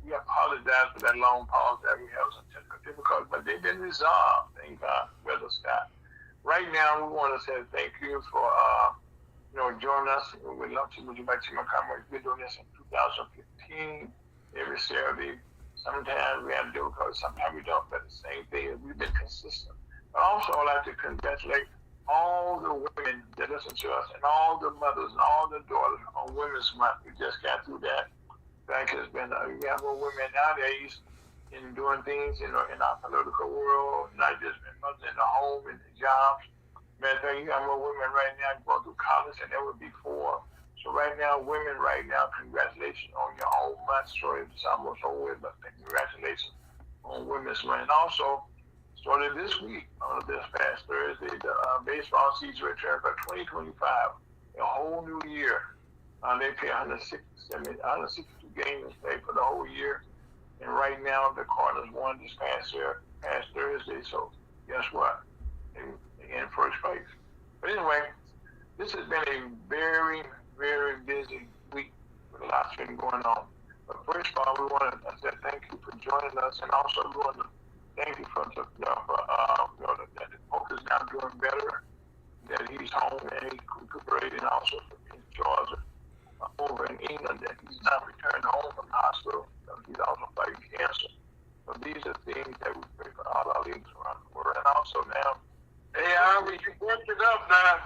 We apologize for that long pause that we have some technical difficulties, but they've been resolved. Thank God, Brother Scott. Right now, we want to say thank you for joining us. We love to meet you by Team Commerce. We've been doing this in 2015 every Saturday. Sometimes we have difficulties, sometimes we don't, but the same thing is we've been consistent. But also, I'd like to congratulate all the women that listen to us and all the mothers and all the daughters on Women's Month. We just got through that. Thank you. It's been, we have more women nowadays in doing things, in our political world, not just mothers in the home and the jobs. Matter of fact, you got more women right now going through college than ever before. So right now, women right now, congratulations on your own month. Sorry, it's almost over, but congratulations on Women's Month. And also, started this week, on this past Thursday, the baseball season returned for 2025, a whole new year. They play 162 games played for the whole year. And right now, the Cardinals won this past Thursday. So guess what? They're in first place. But anyway, this has been a very, very busy week with a lot been going on. But first of all, we want to say thank you for joining us, and also we want to thank you for that the Pope is now doing better, that he's home and he's recuperating, also in Georgia, over in England, that he's not returned home from the hospital. He's also fighting cancer. So these are things that we pray for all our leaders around the world. And also now, hey, Harvey, you worked it up now.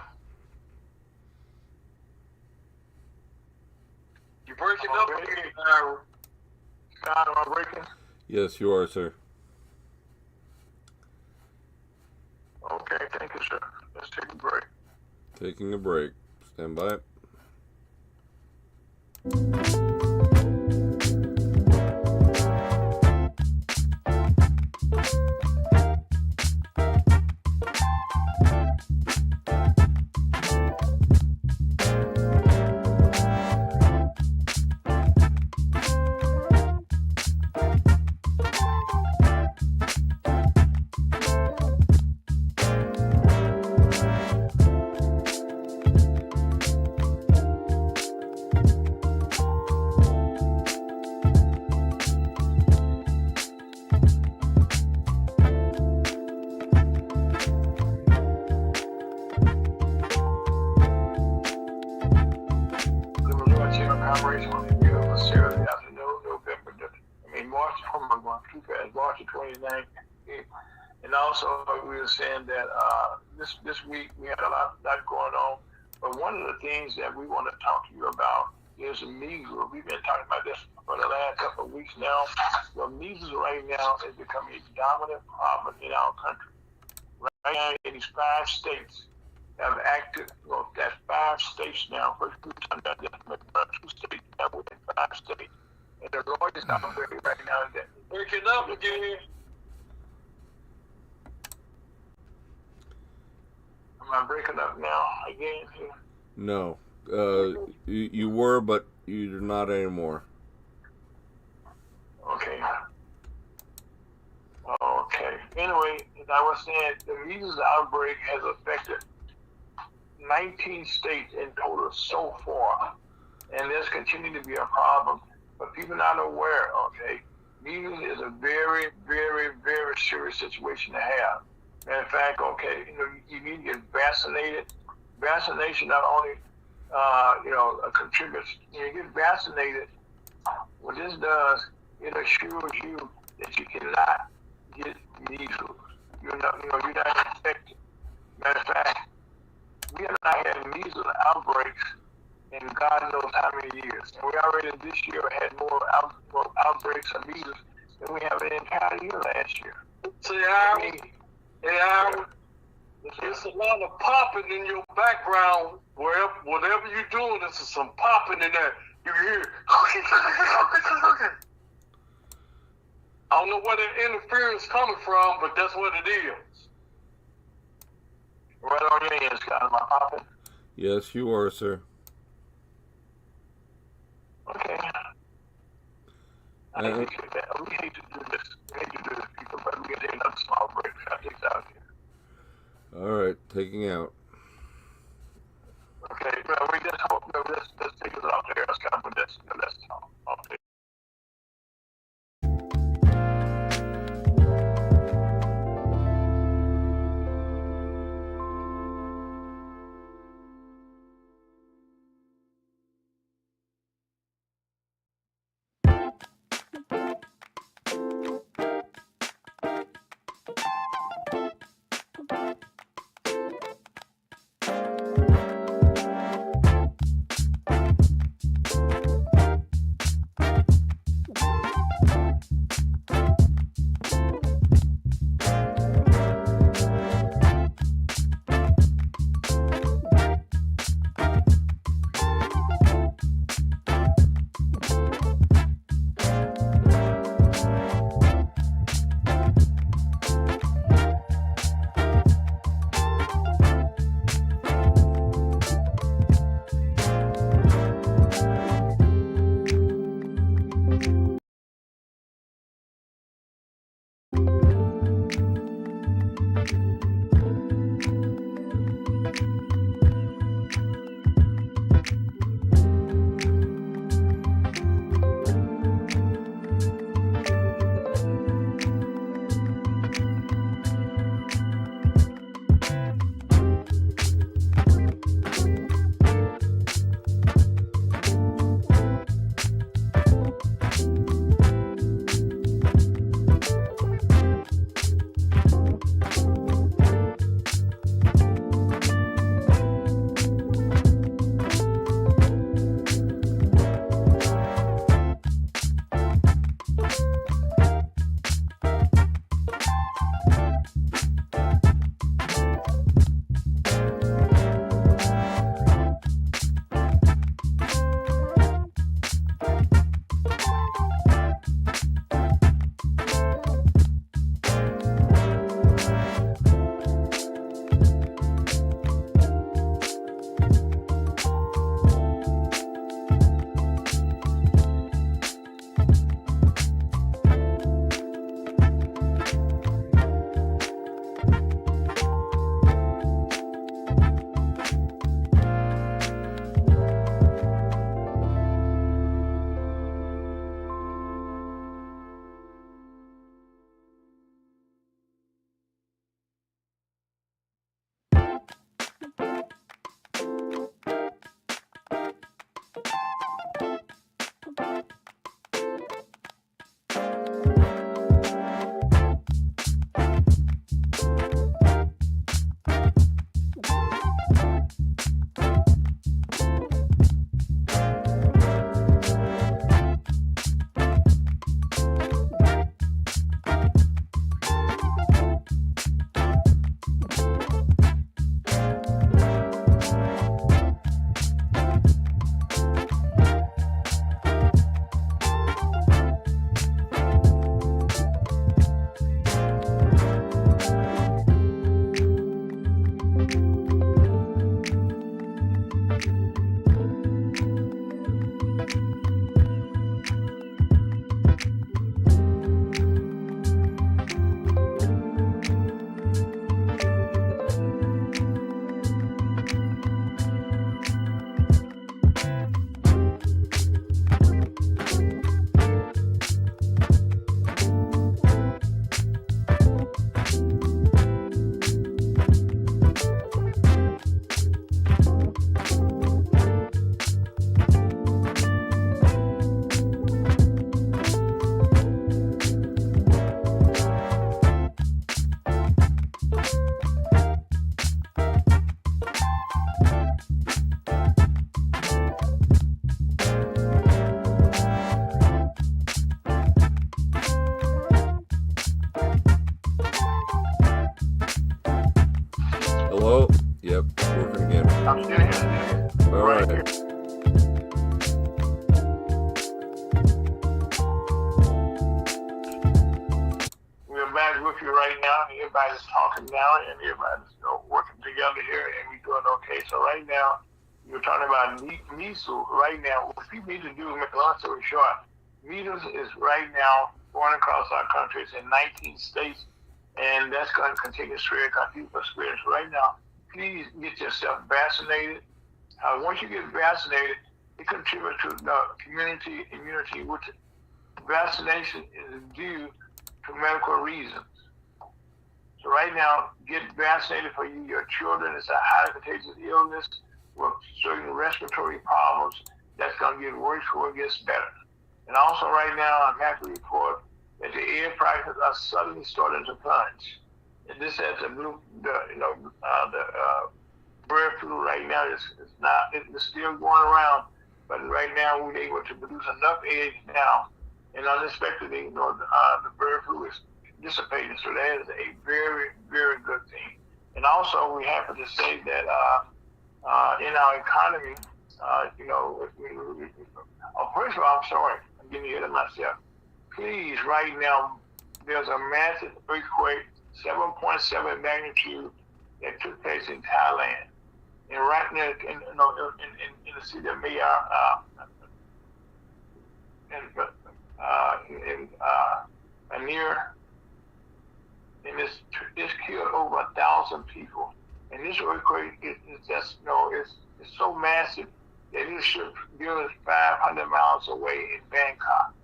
You breaking up again, Ira. Scott, am I breaking? Yes, you are, sir. Okay, thank you, sir. Let's take a break. Taking a break. Stand by. The Missouri Chamber of Commerce on the beautiful Saturday afternoon, November March, oh my God, too fast, March the 29th. And also, we were saying that this week we had a lot going on. But one of the things that we want to talk to you about is measles. We've been talking about this for the last couple of weeks now. Well, measles right now is becoming a dominant problem in our country. Right now, in these 5 states have acted, well, that's 5 states now. First, we were talking about this, 2 states, now we're in 5 states. And the largest outbreak right now is that. Breaking up again. Am I breaking up now again here? No. You were, but you're not anymore. Okay. Okay. Anyway, as I was saying, the measles outbreak has affected 19 states in total so far. And there's continuing to be a problem, but people are not aware, okay? Measles is a very, very, very serious situation to have. Matter of fact, okay, you need to get vaccinated. Vaccination not only, contributes. You get vaccinated. What this does, it assures you that you cannot get measles. You're not infected. Matter of fact, we have not had measles outbreaks in God knows how many years. And we already this year had more outbreaks of measles than we have an entire year last year. See, Ira, it's a lot of popping in your background. Whatever you're doing, there's some popping in there. You hear, I don't know where the interference is coming from, but that's what it is. Right on your end, Scott. Am I popping? Yes, you are, sir. Okay. I hate to do that. We hate to do this. We hate to do this, people, but we can take another small break. I'll take that out here. All right, taking out. Okay, well, we just hope, let's take it off there. Let's come with this. Let's talk. Okay. everybody's talking now, and everybody's working together here, and we're doing okay. So right now, you're talking about measles. Right now, what people need to do, make a long story short, measles is right now going across our country. It's in 19 states, and that's going to continue to spread because people are spreading. So right now, please get yourself vaccinated. Once you get vaccinated, it contributes to the community immunity, which vaccination is due to medical reasons. So right now, get vaccinated for you, your children. It's a highly contagious illness with certain respiratory problems that's going to get worse before it gets better. And also right now, I'm happy to report that the air prices are suddenly starting to plunge. And this has the bird flu right now it's still going around, but right now we're able to produce enough eggs now, and unexpectedly, the bird flu is dissipating. So that is a very, very good thing. And also, we happen to say that in our economy, first of all, I'm sorry, I'm getting ahead of myself. Please, right now, there's a massive earthquake, 7.7 magnitude, that took place in Thailand. And right now, in the city of Mayar, and it's killed over 1,000 people. And this earthquake is just, it's so massive that it should be 500 miles away in Bangkok.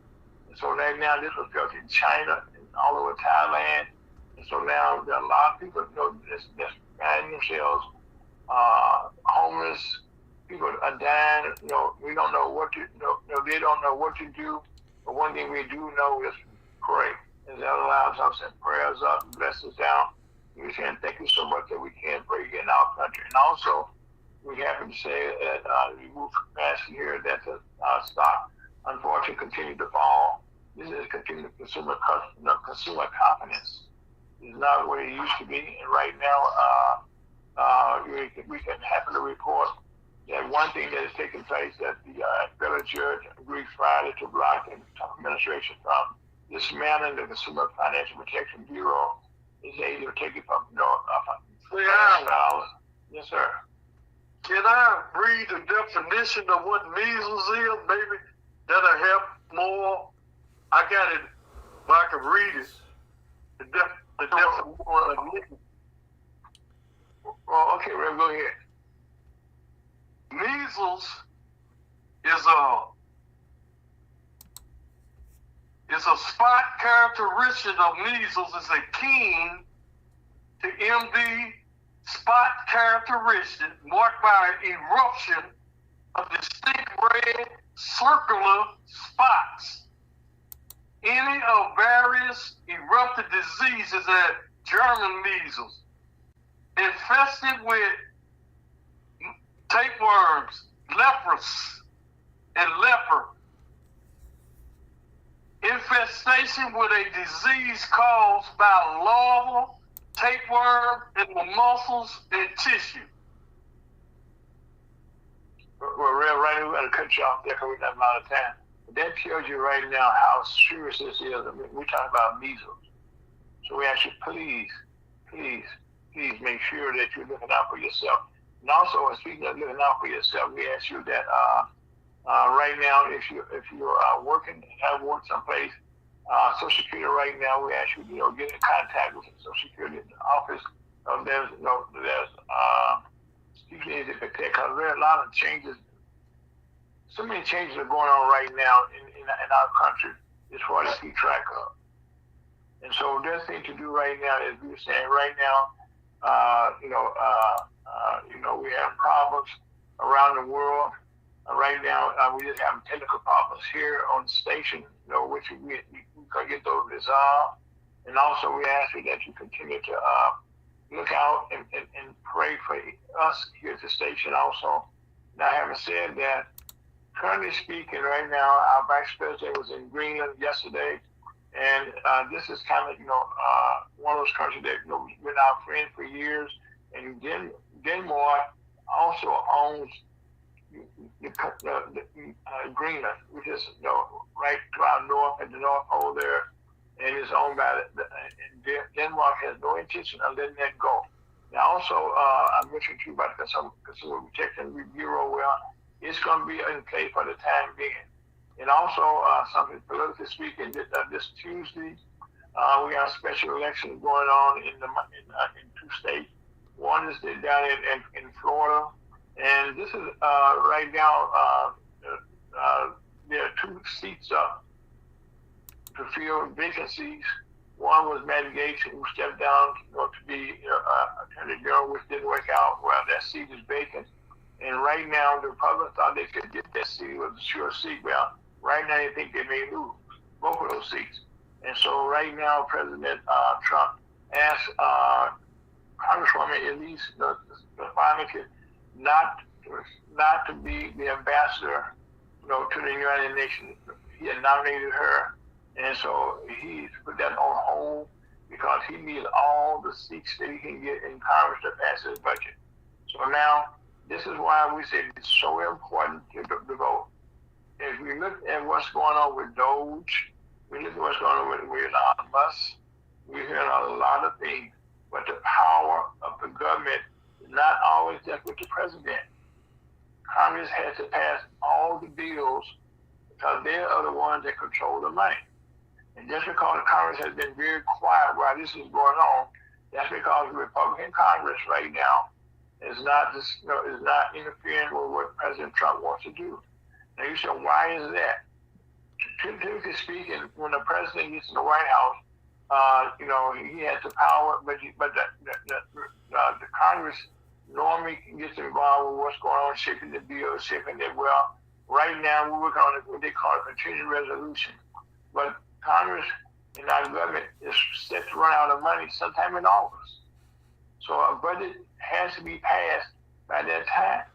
And so right now, this was felt in China and all over Thailand. And so now there are a lot of people that's finding themselves homeless. People are dying. We don't know what to. They don't know what to do. But one thing we do know is pray, and that allows us to prayers up, bless us down. We can thank you so much that we can pray in our country. And also, we happen to say that we moved fast here that the stock, unfortunately, continued to fall. This is continuing consumer confidence. It's not where it used to be, and right now, we can happen to report that one thing that is taking place that the federal judge agreed Friday to block the Trump administration from dismantling the Consumer Financial Protection Bureau is able to take it from Yes, sir. Can I read the definition of what measles is, maybe? That'll help more. I got it, but I can read it. The definition of measles. Well, okay, Rev, go ahead. Measles is a spot characteristic of measles is akin to MD spot characteristic marked by an eruption of distinct red circular spots. Any of various eruptive diseases as German measles, infested with tapeworms, leprous, and leper. Infestation with a disease caused by larval, tapeworm in the muscles and tissue. Well, Rev, right now we're going to cut you off there because we don't have a lot of time. But that tells you right now how serious this is. I mean, we're talking about measles. So we ask you, please make sure that you're looking out for yourself. And also, speaking of looking out for yourself, we ask you that right now, if you're working, have worked someplace, Social Security right now, we ask you, get in contact with the Social Security office. There's you need to protect because there are a lot of changes. So many changes are going on right now in our country as far as keep track of. And so there's thing to do right now is we're saying right now, we have problems around the world. Right now, we just have technical problems here on the station, which we can get those resolved. And also, we ask you that you continue to look out and pray for us here at the station also. Now, having said that, currently speaking, right now, our vice president was in Greenland yesterday. And this is kind of, one of those countries that we've been our friend for years. And Denmark also owns the Greenland, which is right to our north at the North Pole there. and it's owned by Denmark has no intention of letting that go. Now, also, I mentioned to you about the Consumer Protection Bureau. Well, it's going to be in place for the time being. And also, something politically speaking, this Tuesday, we have special elections going on in 2 states. One is down in Florida, and this is right now. There are 2 seats up to fill vacancies. One was Matt Gaetz, who stepped down to be Attorney General, which didn't work out. Well, that seat is vacant. And right now, the Republicans thought they could get that seat. It was a sure seat. Well, right now, they think they may lose both of those seats. And so right now, President Trump asked Congresswoman Elise Stefanik not to be the ambassador, to the United Nations. He had nominated her, and so he put that on hold because he needs all the seats that he can get in Congress to pass his budget. So now, this is why we say it's so important to vote. If we look at what's going on with Doge, we look at what's going on with Elon Musk, we're hearing a lot of things, but the power of the government is not always just with the president. Congress has to pass all the bills because they are the ones that control the money. And just because Congress has been very quiet while this is going on, that's because the Republican Congress right now is not interfering with what President Trump wants to do. Now you say, why is that? Typically speaking, when the president gets in the White House, he has the power, but the Congress normally gets involved with what's going on, shaping the bill, shaping it. Well, right now we're working on what they call a continuing resolution. But Congress and our government is set to run out of money sometime in August. So a budget has to be passed by that time.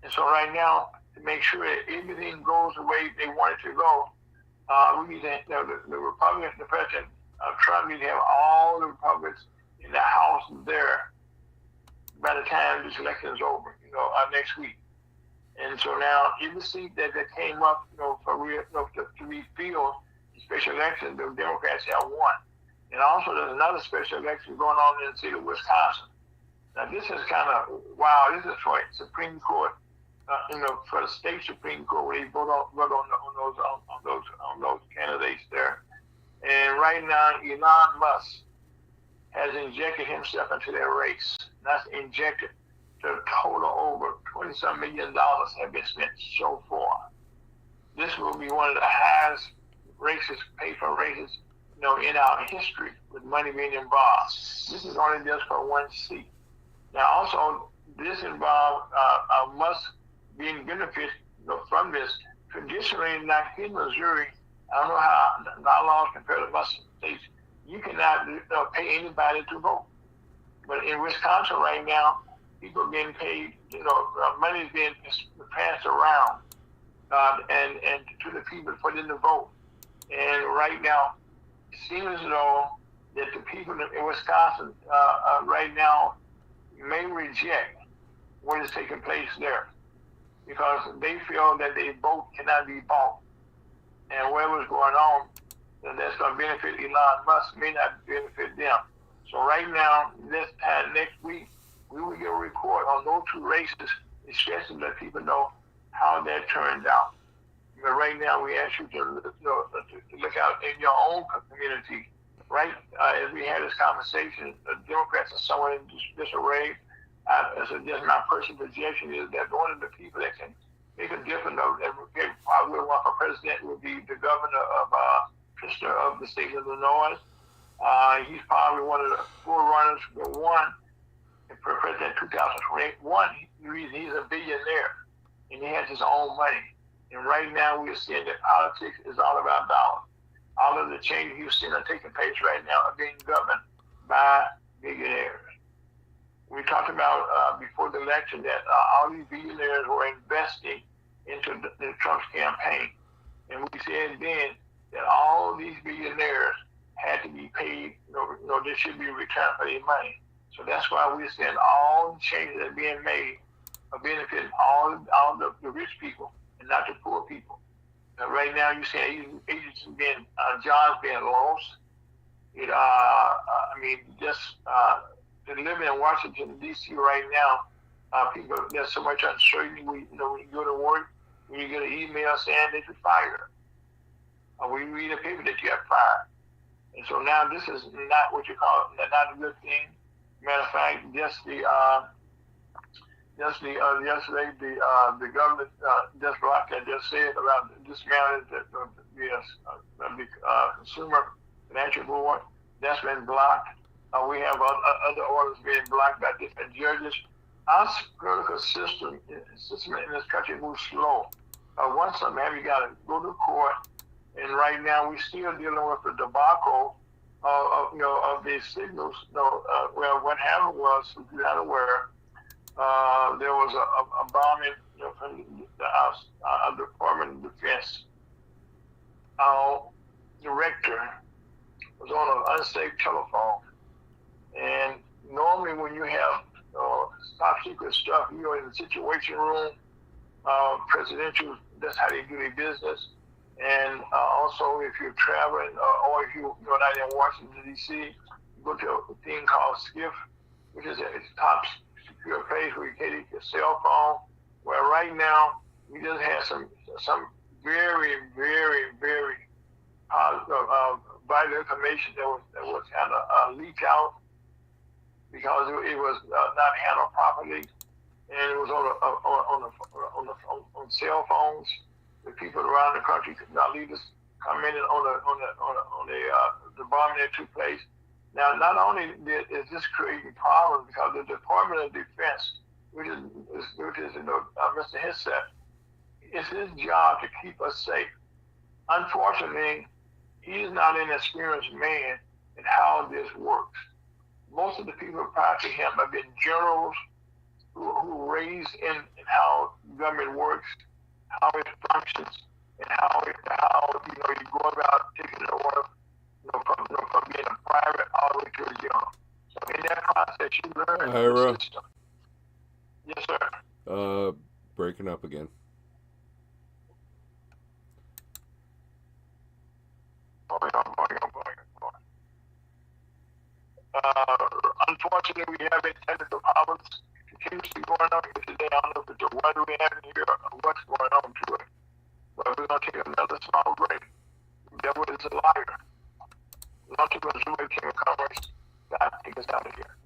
And so right now, to make sure that everything goes the way they want it to go, we need to, the Republicans, the President Trump needs to have all the Republicans in the House there by the time this election is over, next week. And so now, every seat that came up, to be filled in special election, the Democrats have won. And also, there's another special election going on in the state of Wisconsin. Now, this is kind of wow. This is for Supreme Court, for the state Supreme Court, where they vote on those candidates there. And right now, Elon Musk has injected himself into that race. That's injected. The total over $20-some million have been spent so far. This will be one of the highest races, paid-for races, in our history, with money being involved. This is only just for one seat. Now, also, this involves Musk being benefited from this. Traditionally, like in Missouri, I don't know how laws compare to most states, you cannot pay anybody to vote. But in Wisconsin right now, people are getting paid, money is being passed around and to the people for them to vote. And right now, it seems as though that the people in Wisconsin right now may reject what is taking place there because they feel that their vote cannot be bought. And whatever's going on, that's going to benefit Elon Musk may not benefit them. So right now, this time next week, we will get a report on those 2 races, especially let people know how that turned out. But right now, we ask you to look out in your own community. Right as we had this conversation, the Democrats are somewhat in disarray. Just my personal projection is that one of the people that can make a difference, that probably will run for president, will be the governor of the state of Illinois. He's probably one of the forerunners for one for president 2021. He's a billionaire and he has his own money. And right now we're seeing that politics is all about dollars. All of the changes you've seen are taking place right now are being governed by billionaires. We talked about before the election that all these billionaires were investing into the Trump's campaign. And we said then that all these billionaires had to be paid, they should be returned for their money. So that's why we're seeing all the changes that are being made are benefiting all the rich people and not the poor people. Right now, you see agencies being jobs being lost. I mean, just living in Washington D.C. right now, people, there's so much uncertainty. When you go to work, when you get an email saying that you're fired, we read a paper that you have fired, and so now this is not what you call it, not a good thing. Matter of fact, yesterday the government just blocked that just said about dismantling the Consumer Financial Board. That's been blocked. We have other orders being blocked by different judges. Our political system in this country moves slow. Once something happens, you got to go to court. And right now, we're still dealing with the debacle of these signals. Well, what happened was, if you're not aware, there was a bombing from the Department of Defense. Our director was on an unsafe telephone. And normally when you have top secret stuff, you're in the situation room, presidential, that's how they do their business. And also if you're traveling or if you're not in Washington, D.C., you go to a thing called SCIF, which is a top secure place where you can take your cell phone. Well, right now, we just had some very, very, very vital information that was kind of leaked out because it was not handled properly, and it was on cell phones. The people around the country could not leave us commented on the bombing that took place. Now, not only is this creating problems because the Department of Defense, which is Mr. Hissette, it's his job to keep us safe. Unfortunately, he's not an experienced man in how this works. Most of the people prior to him have been generals who raised in how government works, how it functions, and how you go about taking the order from being a private all the way to a general. So in that process, you learn the system. Yes, sir. Breaking up again. Unfortunately, we have technical problems continuously going on here today. I don't know if it's the weather we have in here or what's going on to it. But we're going to take another small break. The devil is a liar. Not too much Louis King of Commerce. God, take us out of here.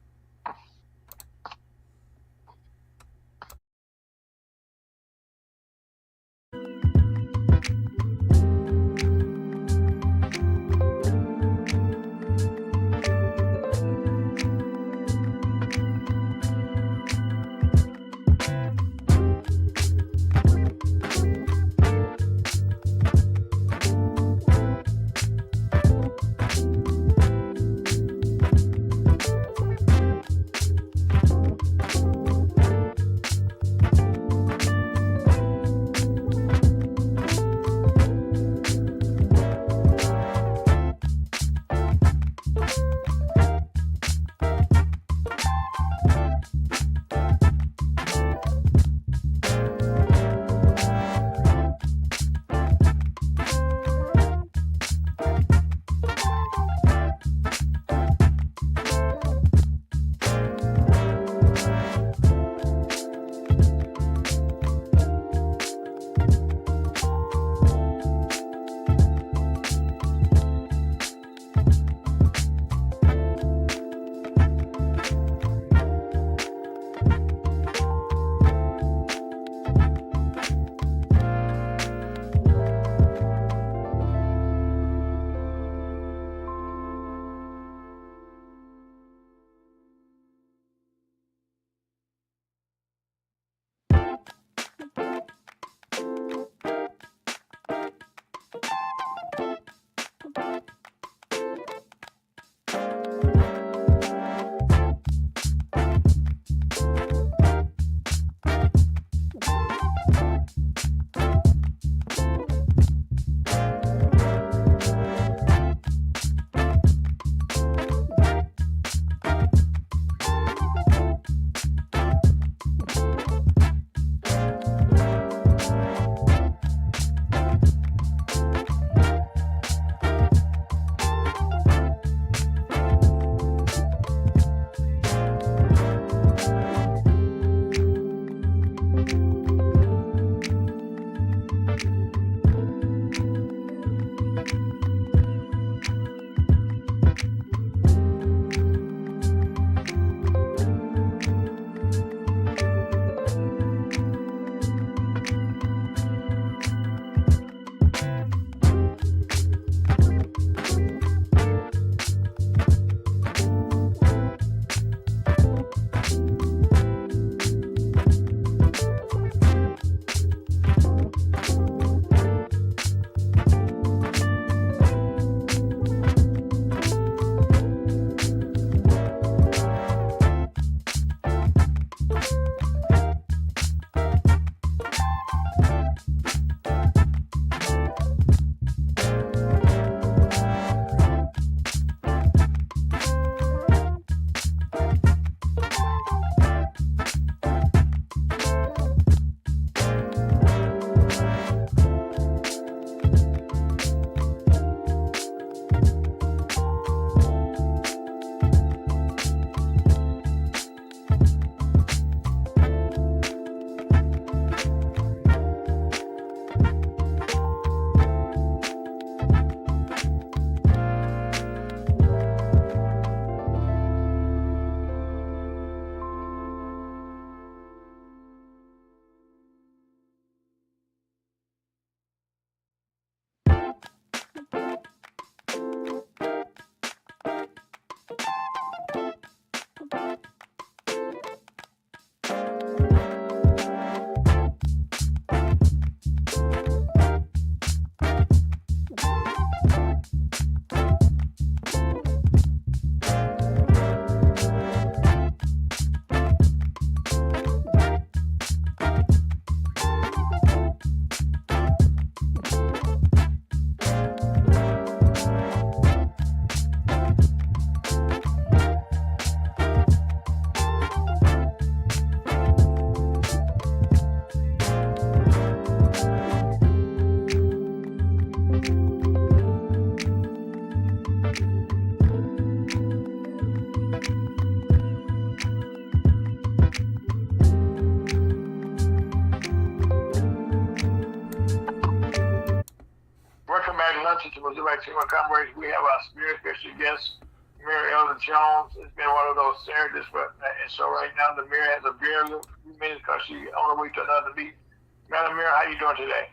Democratic luncheon to Missouri Chamber of Commerce. We have our spirit special guest, Mayor Elder Jones. It's been one of those Saturdays, and so right now the mayor has a very few minutes because she's on her way to another meeting. Madam Mayor, how you doing today?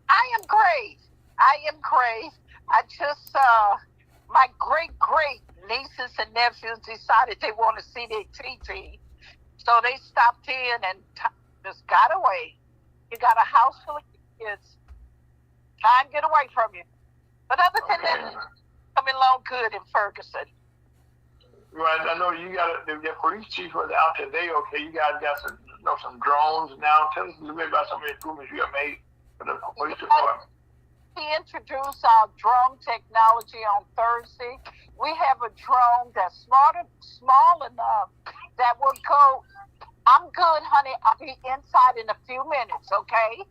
I am great. I just, my great nieces and nephews decided they want to see their TT. So they stopped in and just got away. You got a house full of kids. Try and get away from you. But other than that, coming along good in Ferguson. Right, I know you got the police chief was out today. Okay, you guys got some drones now. Tell us a little bit about some of the improvements you have made for the police department. He introduced our drone technology on Thursday. We have a drone that's small enough that will go. I'm good, honey. I'll be inside in a few minutes. Okay.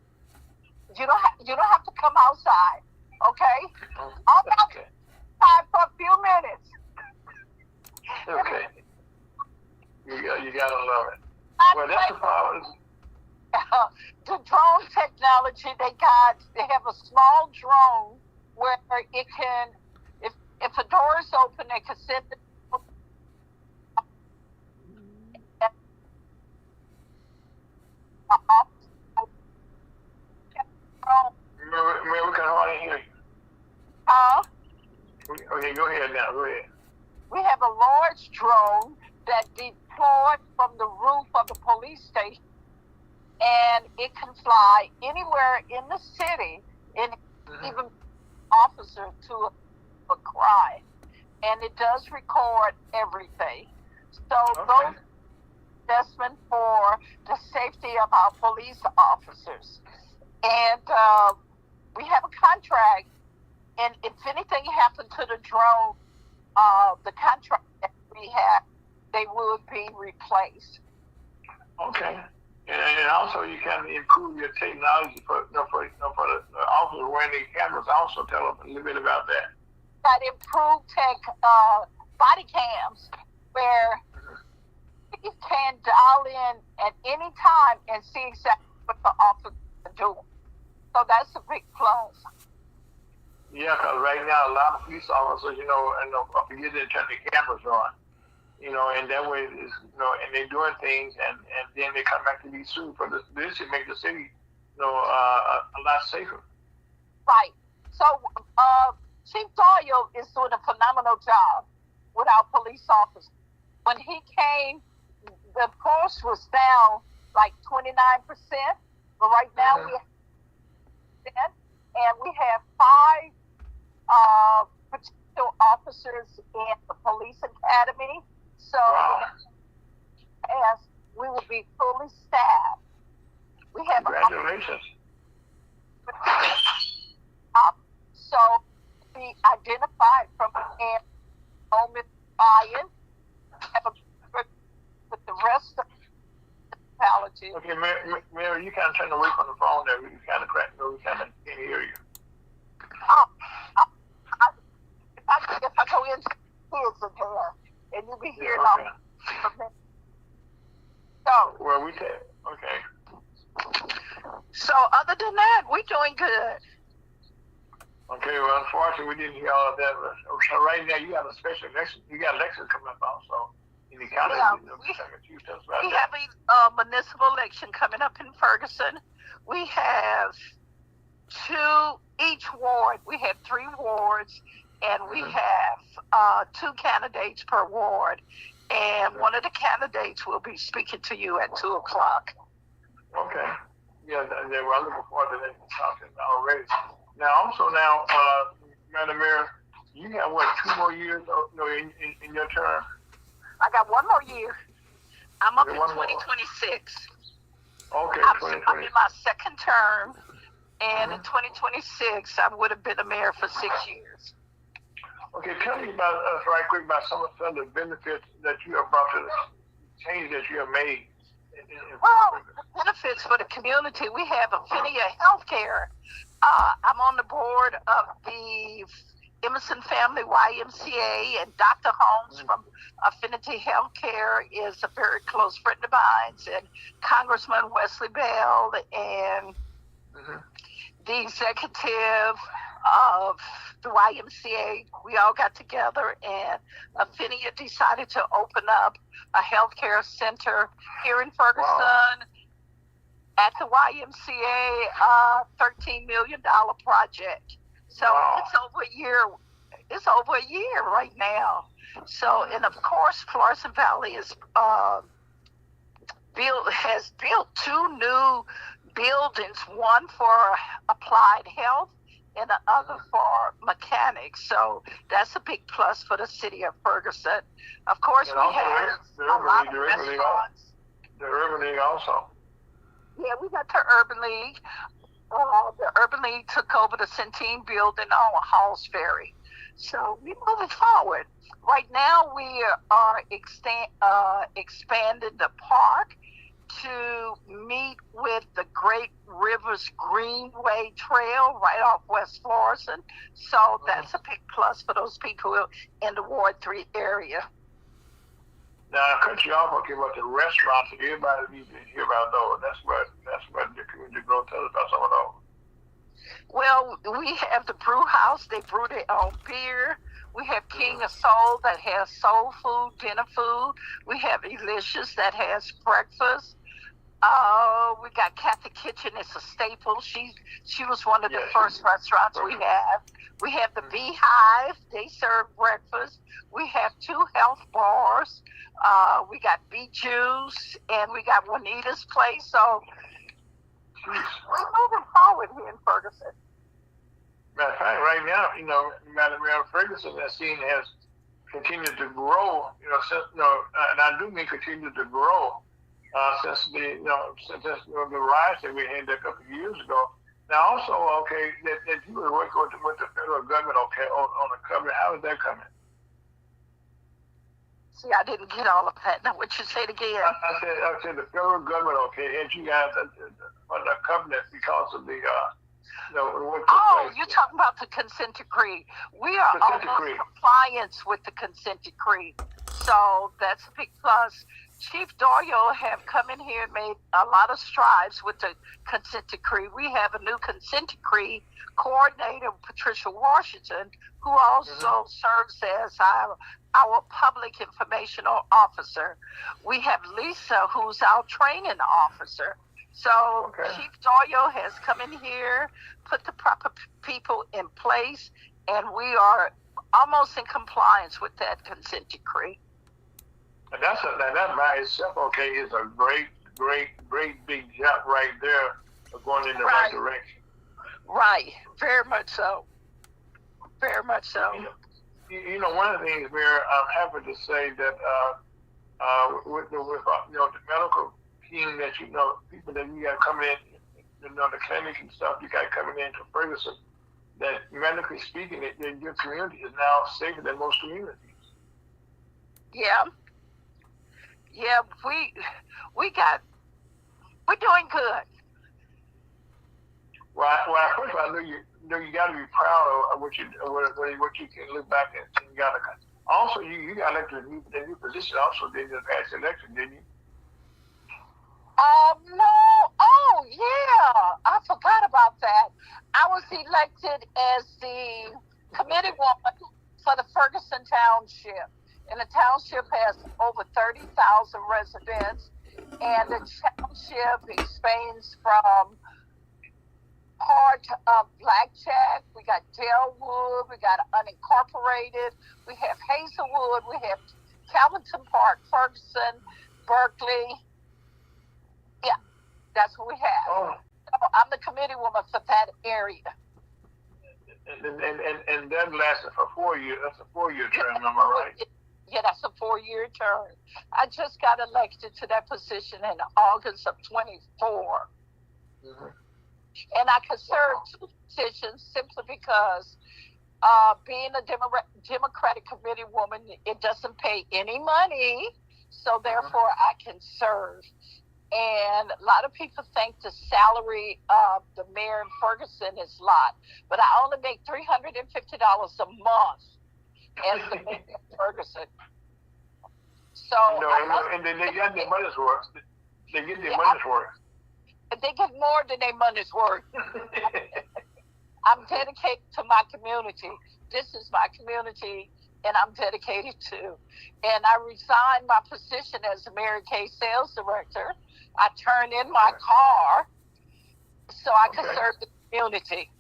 You don't have to come outside. Okay. I'll be outside for a few minutes. Okay. You gotta love it. Well, that's the problem. The drone technology they have a small drone where it can, if a door is open, they can send it. We can hardly hear you. Okay, go ahead now. Go ahead. We have a large drone that deployed from the roof of the police station, and it can fly anywhere in the city, and even officer to a crime, and it does record everything. So those investment for the safety of our police officers, and we have a contract. And if anything happened to the drone, the contract that we have, they would be replaced. Okay. And also you can improve your technology for the officers wearing the cameras. Also tell them a little bit about that. That improved tech body cams where you can dial in at any time and see exactly what the officer is doing. So that's a big plus. Yeah, because right now a lot of police officers, forget to turn the cameras on. And that way, and they're doing things, and then they come back to be sued for this. This should make the city, a lot safer. Right. So, Chief Doyle is doing a phenomenal job with our police officers. When he came, the force was down like 29%, but right now we have 5 potential officers in the police academy. So, as we will be fully staffed. We have Congratulations. So, we identified from enrollment buy-in with the rest of the municipality. Okay, Mary, you kind of turn away from the phone there. We kind of cracked. We kind of can't hear you. If I go into kids in here, and you'll be hearing all from them. So, well, okay. So, other than that, we're doing good. Okay, well, unfortunately, we didn't hear all of that. So right now, you have a special election. You got elections coming up also in the county. We have a municipal election coming up in Ferguson. We have each ward. We have 3 wards, and we have 2 candidates per ward. And one of the candidates will be speaking to you at 2:00. Okay. Yeah, they were looking forward to that talking already. Now, also Madam Mayor, you have 2 more years in your term? I got 1 more year. I'm up in 2026. Okay, I'm in my 2nd term, and in 2026, I would have been a mayor for 6 years. Okay, tell me about right quick about some of the benefits that you have brought to the change that you have made. Well, the benefits for the community, we have Affinia Healthcare. I'm on the board of the Emerson Family YMCA, and Dr. Holmes from Affinity Healthcare is a very close friend of mine, and Congressman Wesley Bell, and the executive of the YMCA, we all got together, and Affinia decided to open up a healthcare center here in Ferguson at the YMCA, $13 million project. So it's over a year. It's over a year right now. So, and of course, Florissant Valley is has built 2 new buildings, one for applied health and the other for mechanics. So that's a big plus for the city of Ferguson. Of course, we have a lot of restaurants. The Urban League also. Yeah, we got the Urban League. The Urban League took over the Centene building on Halls Ferry. So we're moving forward. Right now, we are expanding the park to meet with the Great Rivers Greenway Trail right off West Florissant. So that's a big plus for those people in the Ward 3 area. Now, I cut you off about the restaurants. Everybody needs to hear about those. That's what the community growth tells us about some of those. Well, we have the brew house. They brew their own beer. We have King of Soul that has soul food, dinner food. We have Elicious that has breakfast. We got Kathy Kitchen. It's a staple. She was one of the first restaurants we have. We have the Beehive. They serve breakfast. We have 2 health bars. We got Bee Juice, and we got Juanita's Place. So we're moving forward here in Ferguson. Matter of fact, right now, Madam Ferguson, that scene has continued to grow. And I do mean continue to grow since the rise that we had a couple of years ago. Now, also, that you were working with the federal government, on the cover. How is that coming? See, I didn't get all of that. Now, what you said again? I said the federal government, and you guys on the covenant because of the. You're talking about the consent decree. We are almost in compliance with the consent decree. So that's a big plus. Chief Doyle have come in here and made a lot of strides with the consent decree. We have a new consent decree coordinator, Patricia Washington, who also serves as our public informational officer. We have Lisa, who's our training officer. So Chief Doyle has come in here, put the proper people in place, and we are almost in compliance with that consent decree. And that by itself, is a great big jump right there of going in the right direction. Right, very much so. Very much so. One of the things, Mayor, I'm happy to say that with the medical team that people that you got coming in, the clinic and stuff you got coming into Ferguson, that medically speaking, your community is now safer than most communities. Yeah. Yeah, we're doing good. Well, first of all, I know you got to be proud of what you can look back at. You got to also you got elected a new position also in the past election, didn't you? No. Oh, yeah. I forgot about that. I was elected as the committee woman for the Ferguson Township. And the township has over 30,000 residents. And the township expands from part of Blackjack. We got Delwood. We got unincorporated. We have Hazelwood. We have Calvinton Park, Ferguson, Berkeley. Yeah, that's what we have. Oh. So I'm the committee woman for that area. And that lasted for 4 years. That's a 4-year term, am I right? Yeah, that's a 4-year term. I just got elected to that position in August of 24. Mm-hmm. And I could serve 2 positions simply because being a Democratic committee woman, it doesn't pay any money. So therefore, I can serve. And a lot of people think the salary of the mayor in Ferguson is a lot. But I only make $350 a month as the mayor in Ferguson. So and they get their money's worth. They get their money's worth. They get more than their money's worth. I'm dedicated to my community. This is my community, and I'm dedicated to. And I resigned my position as the Mary Kay sales director. I turned in my car so I could serve the community.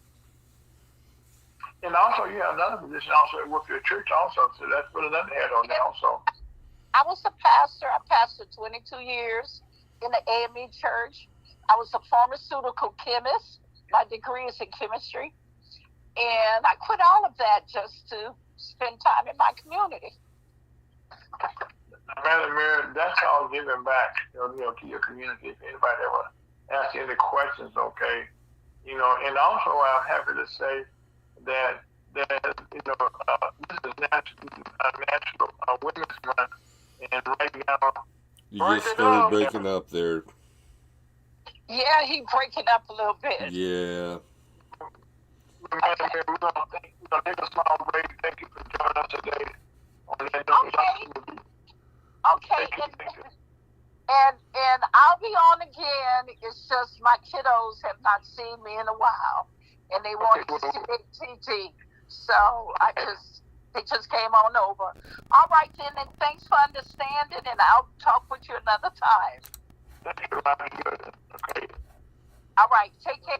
And also, you have another position also with your church also, so that's put another head on there also. I was a pastor. I pastored 22 years in the AME church. I was a pharmaceutical chemist. My degree is in chemistry. And I quit all of that just to spend time in my community. Madam Mayor, that's all giving back, to your community. If anybody ever asks any questions, okay, and also I'm happy to say that this is National Women's Month, and right now You just started breaking up there. Yeah, he breaking up a little bit. Yeah. Madam Mayor, we're gonna take a small break. Thank you for joining us today on that. Okay. And I'll be on again. It's just my kiddos have not seen me in a while, and they want to see TT. So they just came on over. All right then, and thanks for understanding. And I'll talk with you another time. Thank you, okay. All right, take care.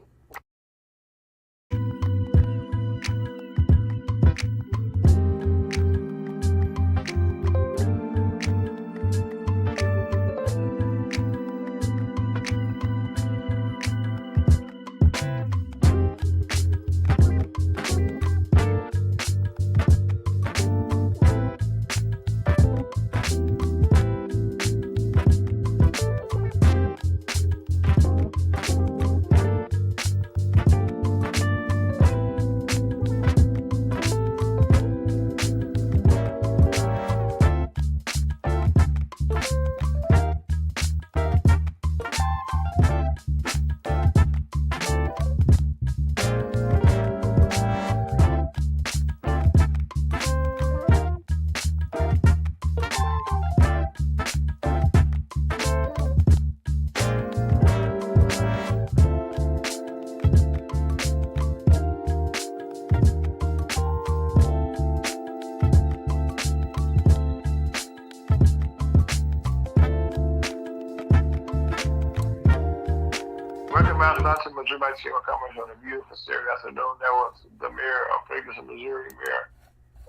Everybody see what comments on the beautiful Saturday afternoon. That was the mayor of Ferguson, Missouri, Mayor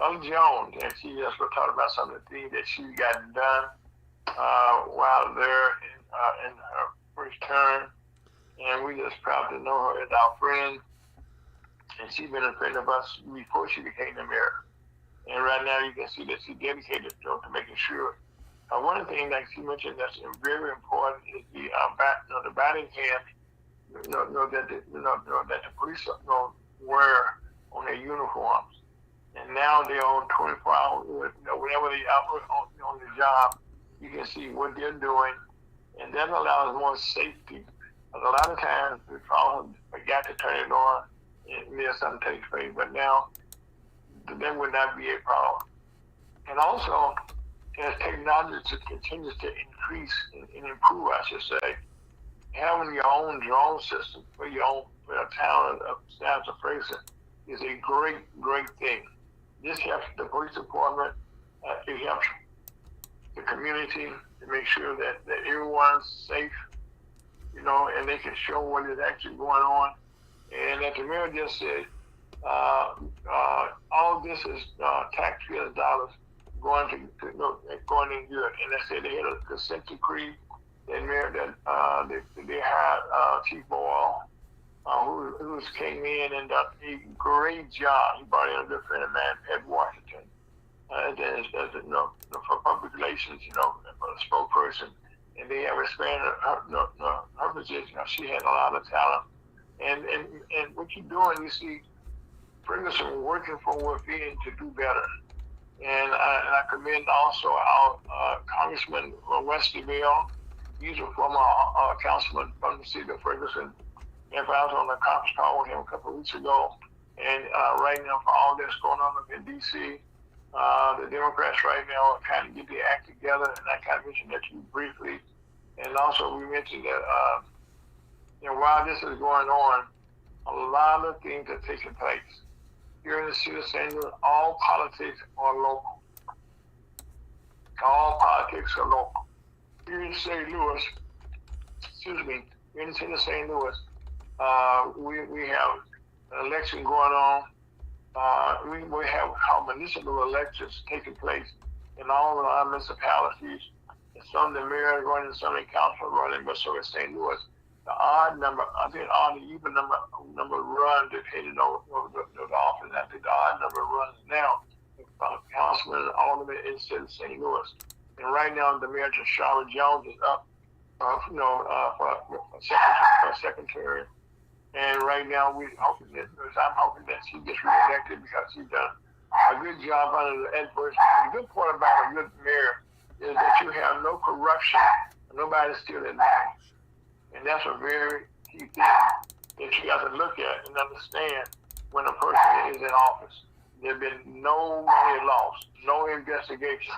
Ella Jones, and she just was talking about some of the things that she got done while there in her first term, and we just proud to know her as our friend. And she's been a friend of us before she became the mayor. And right now, you can see that she's dedicated to making sure. One of the things that she mentioned that's very important is the batting hand. That the police wear on their uniforms, and now they're on 24 hours. Whenever they out on the job, you can see what they're doing, and that allows more safety. Because a lot of times the people forgot to turn it on, and there's something takes place. But now that would not be a problem. And also, as technology continues to increase and improve, I should say, having your own drone system for a town of South of Ferguson is a great thing. This helps the police department. It helps the community to make sure that everyone's safe, and they can show what is actually going on. And as the mayor just said, all this is taxpayers' dollars going in good. And they said they had a consent decree. And they had Chief Boyle, who came in and done a great job. He brought in a good friend of mine, Ed Washington, for public relations, for the spokesperson. And they have expanded her position. She had a lot of talent. And what you're doing, you see Ferguson working from within to do better. And I commend also our Congressman Westerville. He's a former councilman from the city of Ferguson. And I was on a conference call with him a couple of weeks ago. And right now, for all that's going on in D.C., the Democrats right now are kind of get their act together. And I kind of mentioned that to you briefly. And also, we mentioned that while this is going on, a lot of things that are taking place. Here in the city of St. Louis, all politics are local. All politics are local. Here in St. Louis, excuse me, here in the city of St. Louis, we have an election going on. We have municipal elections taking place in all of our municipalities. And some of the mayors running, some of the council running, but so is St. Louis. The odd number, I think odd and even number runs depending on the office. I think the odd number runs now. Councilman and alderman in St. Louis. And right now, the mayor, Shara Jones, is up, for secretary. And right now, I'm hoping that she gets reelected because she's done a good job under the adversity. The good part about a good mayor is that you have no corruption, nobody's stealing money. And that's a very key thing that you got to look at and understand when a person is in office. There's been no money lost, no investigation.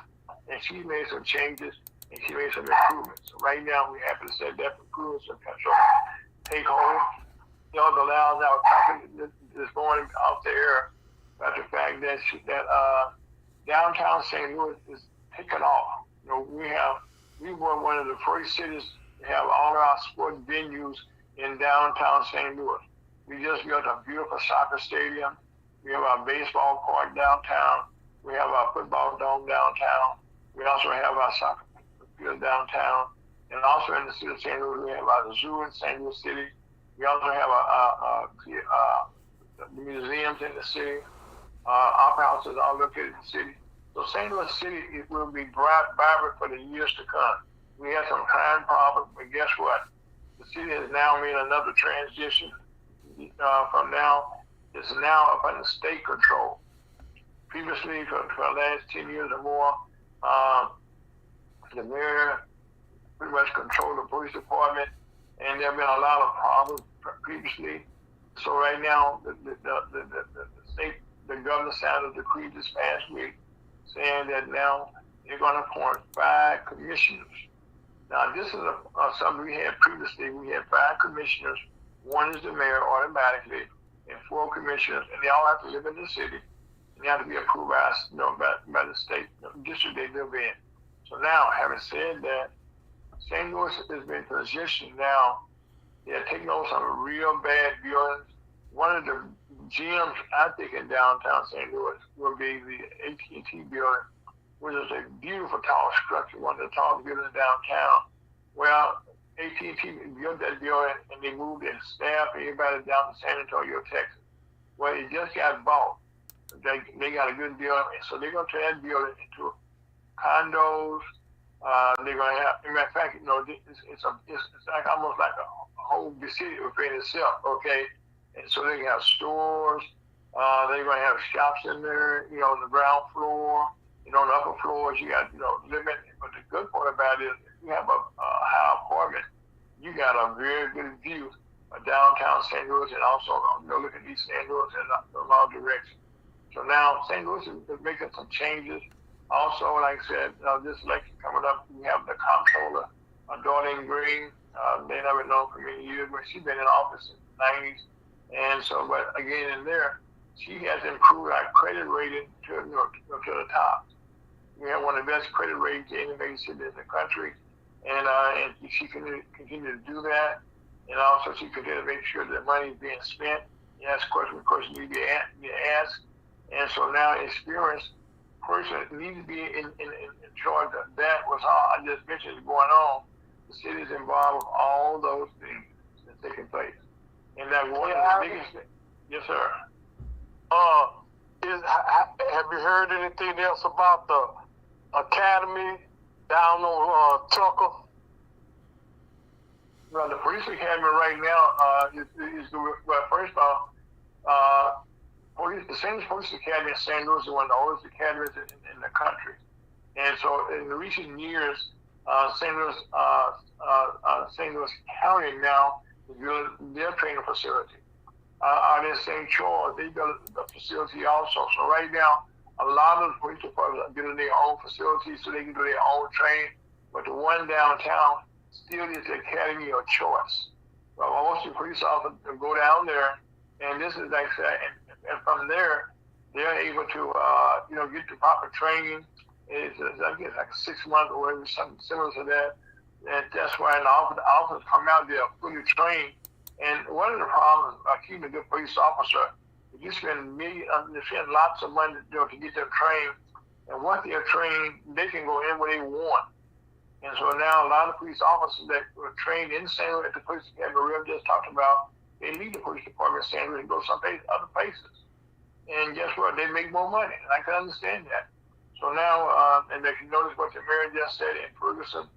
And she made some changes and she made some improvements. So right now, we have to say that improvements and control take hold. The loud now talking this morning off the air about the fact that downtown St. Louis is taking off. We were one of the first cities to have all of our sport venues in downtown St. Louis. We just built a beautiful soccer stadium. We have our baseball court downtown. We have our football dome downtown. We also have our soccer field downtown. And also in the city of St. Louis, we have our zoo in St. Louis City. We also have the museums in the city. Opera houses are located in the city. So St. Louis City will be vibrant for the years to come. We had some crime problems, but guess what? The city has now made another transition from now. It's now up under state control. Previously, for the last 10 years or more, the mayor pretty much controlled the police department, and there have been a lot of problems previously. So right now, the governor signed a decree this past week saying that now they're going to appoint 5 commissioners. Now, this is something we had previously. We had 5 commissioners. One is the mayor automatically, and 4 commissioners, and they all have to live in the city. And they have to be approved by the state, the district they live in. So now, having said that, St. Louis has been positioned now. They're taking over some real bad buildings. One of the gyms, I think, in downtown St. Louis will be the AT&T building, which is a beautiful tall structure, one of the tallest buildings downtown. Well, AT&T built that building and they moved their staff and everybody down to San Antonio, Texas. Well, it just got bought. They got a good deal, and so they're going to turn that building into condos. They're going to have, as a matter of fact, it's like almost like a whole city within itself, okay? And so they can have stores. They're going to have shops in there, on the ground floor. On the upper floors, you got, living. But the good part about it is, if you have a high apartment, you got a very good view of downtown St. Louis and also, look at East St. Louis in all directions. So now St. Louis is making some changes. Also, like I said, this election coming up, we have the comptroller, Darlene Green. They never known for many years, but she's been in office in the 90s. And so, but again, in there, she has improved our credit rating to the top. We have one of the best credit ratings in any city in the country. And she can continue to do that. And also, she continue to make sure that money is being spent. You ask questions, need to be asked. And so now, experienced person needs to be in charge of that. Was all I just mentioned is going on. The city is involved with all those things that's taking place. And that one of the biggest things. Yes, sir. Have you heard anything else about the academy down on Tucker? Well, the police academy right now is well, first of all, the St. Louis Police Academy in St. Louis is one of the oldest academies in the country. And so in the recent years, St. Louis County now is building their training facility. Out in St. Charles, they built a facility also. So right now, a lot of the police departments are building their own facilities so they can do their own training. But the one downtown still is the academy of choice. Well, most of the police officers go down there And this is like I said, and from there, they're able to, get the proper training. I guess like 6 months or whatever, something similar to that. And that's why the officers come out there fully trained. And one of the problems keeping a good police officer, you spend lots of money to get them trained. And once they're trained, they can go in where they want. And so now a lot of police officers that were trained in St. Louis at the police academy Rev just talked about, they leave the police department in St. Louis and go someplace other places. And guess what? They make more money. And I can understand that. So now, and if you notice what the mayor just said in Ferguson,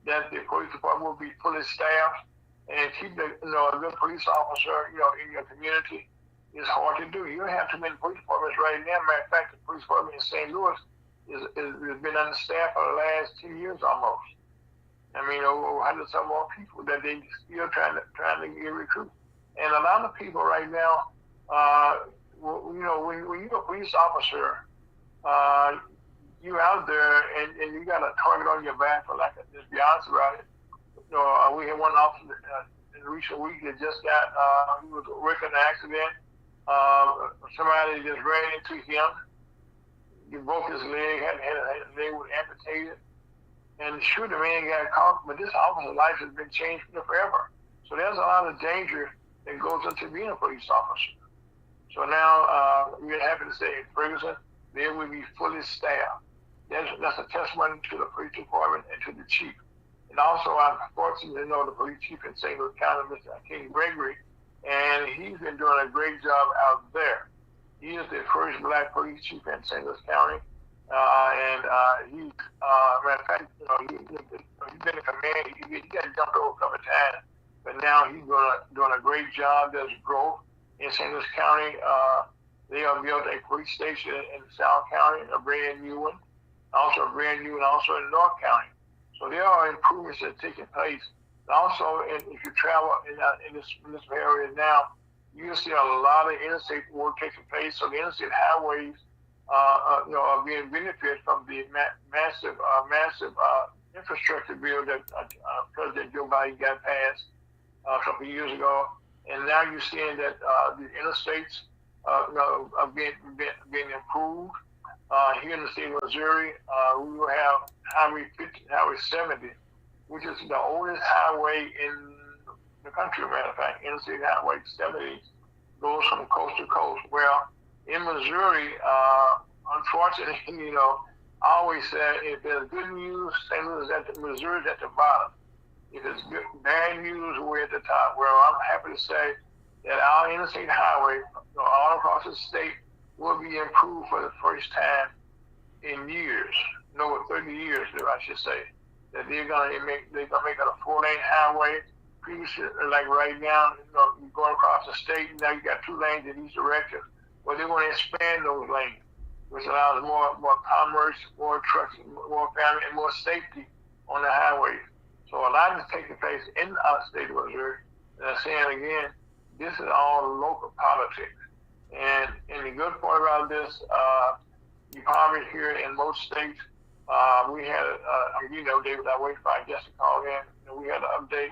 that the police department will be fully staffed, and keep a good police officer, in your community is hard to do. You don't have too many police departments right now. Matter of fact, the police department in St. Louis has been understaffed for the last 2 years almost. I mean, over 100 some more people that they still trying to get recruit. And a lot of people right now, when you're a police officer, you out there and you got a target on your back, for just be honest about it. We had one officer in recent week that just got, he was working an accident. Somebody just ran into him. He broke his leg, had his leg was amputated. And sure, the man got caught, but this officer's life has been changed forever. So there's a lot of danger that goes into being a police officer. So now, we're happy to say in Ferguson, they will be fully staffed. That's a testimony to the police department and to the chief. And also, I'm fortunate to know the police chief in St. Louis County, Mr. King Gregory, and he's been doing a great job out there. He is the first black police chief in St. Louis County, and he's, matter of fact, he's been in command. He got jumped over a couple of times, but now he's doing a great job. There's growth in St. Louis County. They have built a police station in South County, a brand new one, also a brand new one also in North County. So there are improvements that are taking place. Also, if you travel in this area now, you see a lot of interstate work taking place. So the interstate highways, are being benefited from the massive infrastructure bill that President Joe Biden got passed a couple of years ago. And now you're seeing that the interstates are being improved. Here in the state of Missouri, we will have Highway 50, Highway 70, which is the oldest highway in the country, matter of fact. Interstate Highway 70 goes from coast to coast. Well, in Missouri, unfortunately, I always say if there's good news, St. Louis is at Missouri's at the bottom. If it's good, bad news, we're at the top. Well, I'm happy to say that our interstate highway, all across the state, will be improved for the first time in years, over 30 years, I should say. That they're gonna make it a 4-lane highway. Previously, like right now, you go across the state, now you got 2 lanes in each direction. Well, they want to expand those lanes, which allows more commerce, more trucks, more family, and more safety on the highways. So a lot is taking place in our state of Missouri. And I'm saying again, this is all local politics. And the good part about this, you probably hear in most states, we had, David, I waited for our guest to call in. We had an update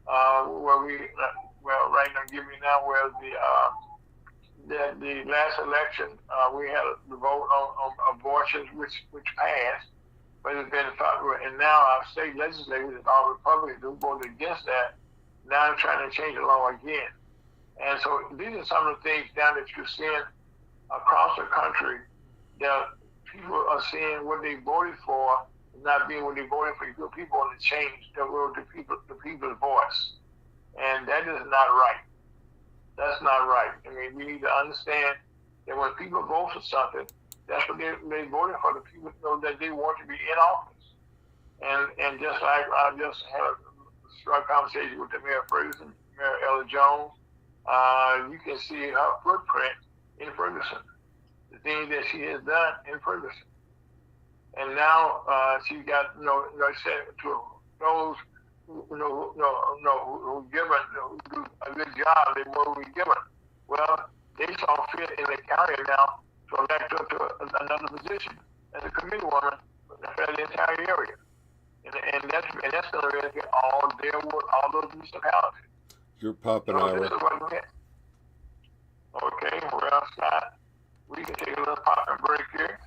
right now, give me now, where the last election, we had the vote on abortions, which passed, but it's been fought, and now our state legislators, all Republicans who voted against that, now they're trying to change the law again. And so these are some of the things now that you're seeing across the country that people are seeing what they voted for not being what they voted for. Good people want to change the people's voice. And that is not right. That's not right. I mean, we need to understand that when people vote for something, that's what they voted for, the people that they want to be in office. And just like I just had a short conversation with the Mayor of Ferguson, Mayor Ella Jones, you can see her footprint in Ferguson, the things that she has done in Ferguson. And now she got, said to those who given, who do a good job, they will be given. Well, they saw fit in the county now to elect her to another position as a committee woman for the entire area. And that's going to benefit all those municipalities. You're popping out. Okay, well, Scott, we can take a little pop and break here.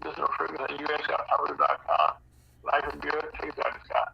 This is Ferguson at USHopTopic.com. Life is good. Take it out, Scott.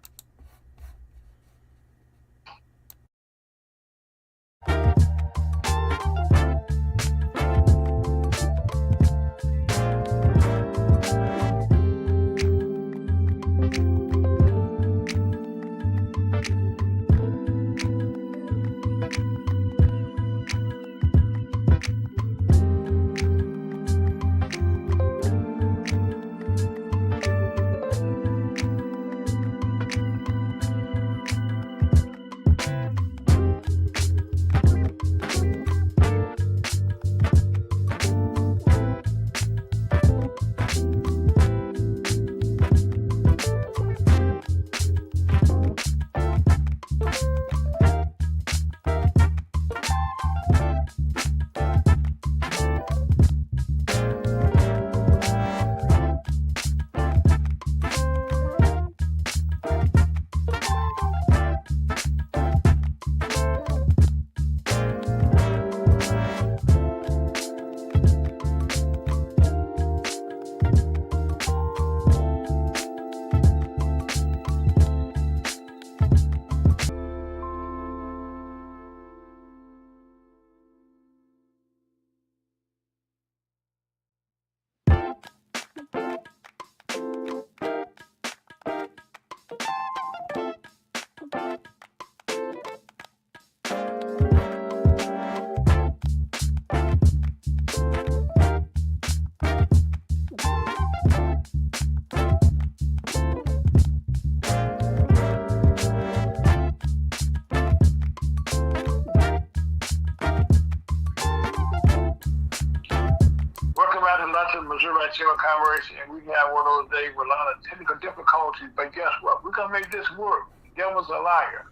Missouri Chamber of Commerce, and we have one of those days with a lot of technical difficulties. But guess what? We're gonna make this work. The devil's a liar.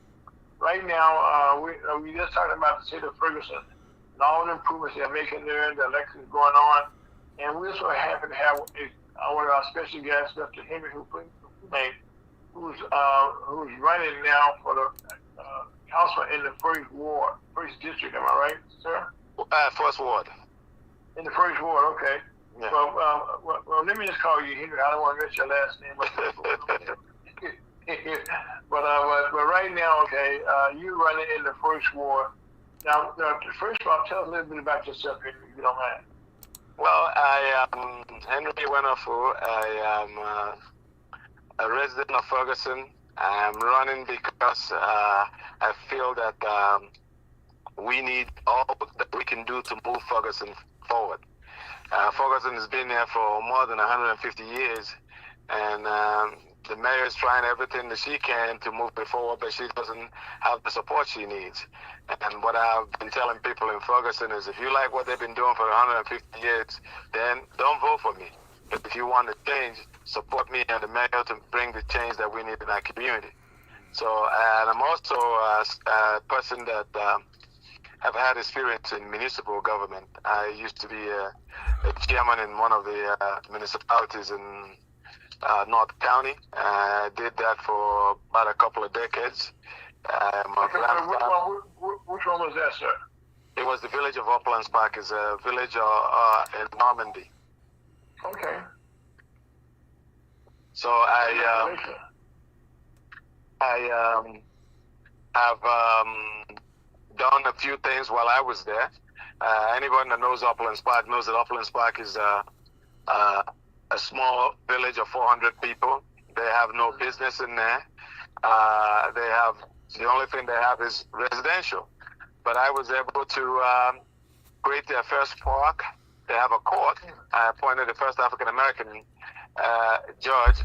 Right now, we just talking about the city of Ferguson and all the improvements they're making there. The elections going on, and we're so happy to have one of our special guests, Mr. Henry, who's running now for the council in the first district. Am I right, sir? First ward. In the first ward, okay. Yeah. Well, let me just call you Henry. I don't want to miss your last name. But right now, okay, you running in the first ward. Now, first of all, tell us a little bit about yourself, Henry, if you don't mind. Well, I am Henry Wenafu. I am a resident of Ferguson. I'm running because I feel that we need all that we can do to move Ferguson forward. Ferguson has been there for more than 150 years, and the mayor is trying everything that she can to move it forward, but she doesn't have the support she needs. And what I've been telling people in Ferguson is, if you like what they've been doing for 150 years, then don't vote for me. But if you want to change, support me and the mayor to bring the change that we need in our community. So, and I'm also a person that have had experience in municipal government. I used to be a chairman in one of the municipalities in North County. I did that for about a couple of decades. Which one was that, sir? It was the village of Uplands Park. It's a village in Normandy. Okay. So I have done a few things while I was there. Anyone that knows Uplands Park knows that Uplands Park is a small village of 400 people. They have no business in there. The only thing they have is residential. But I was able to create their first park. They have a court. I appointed the first African-American judge,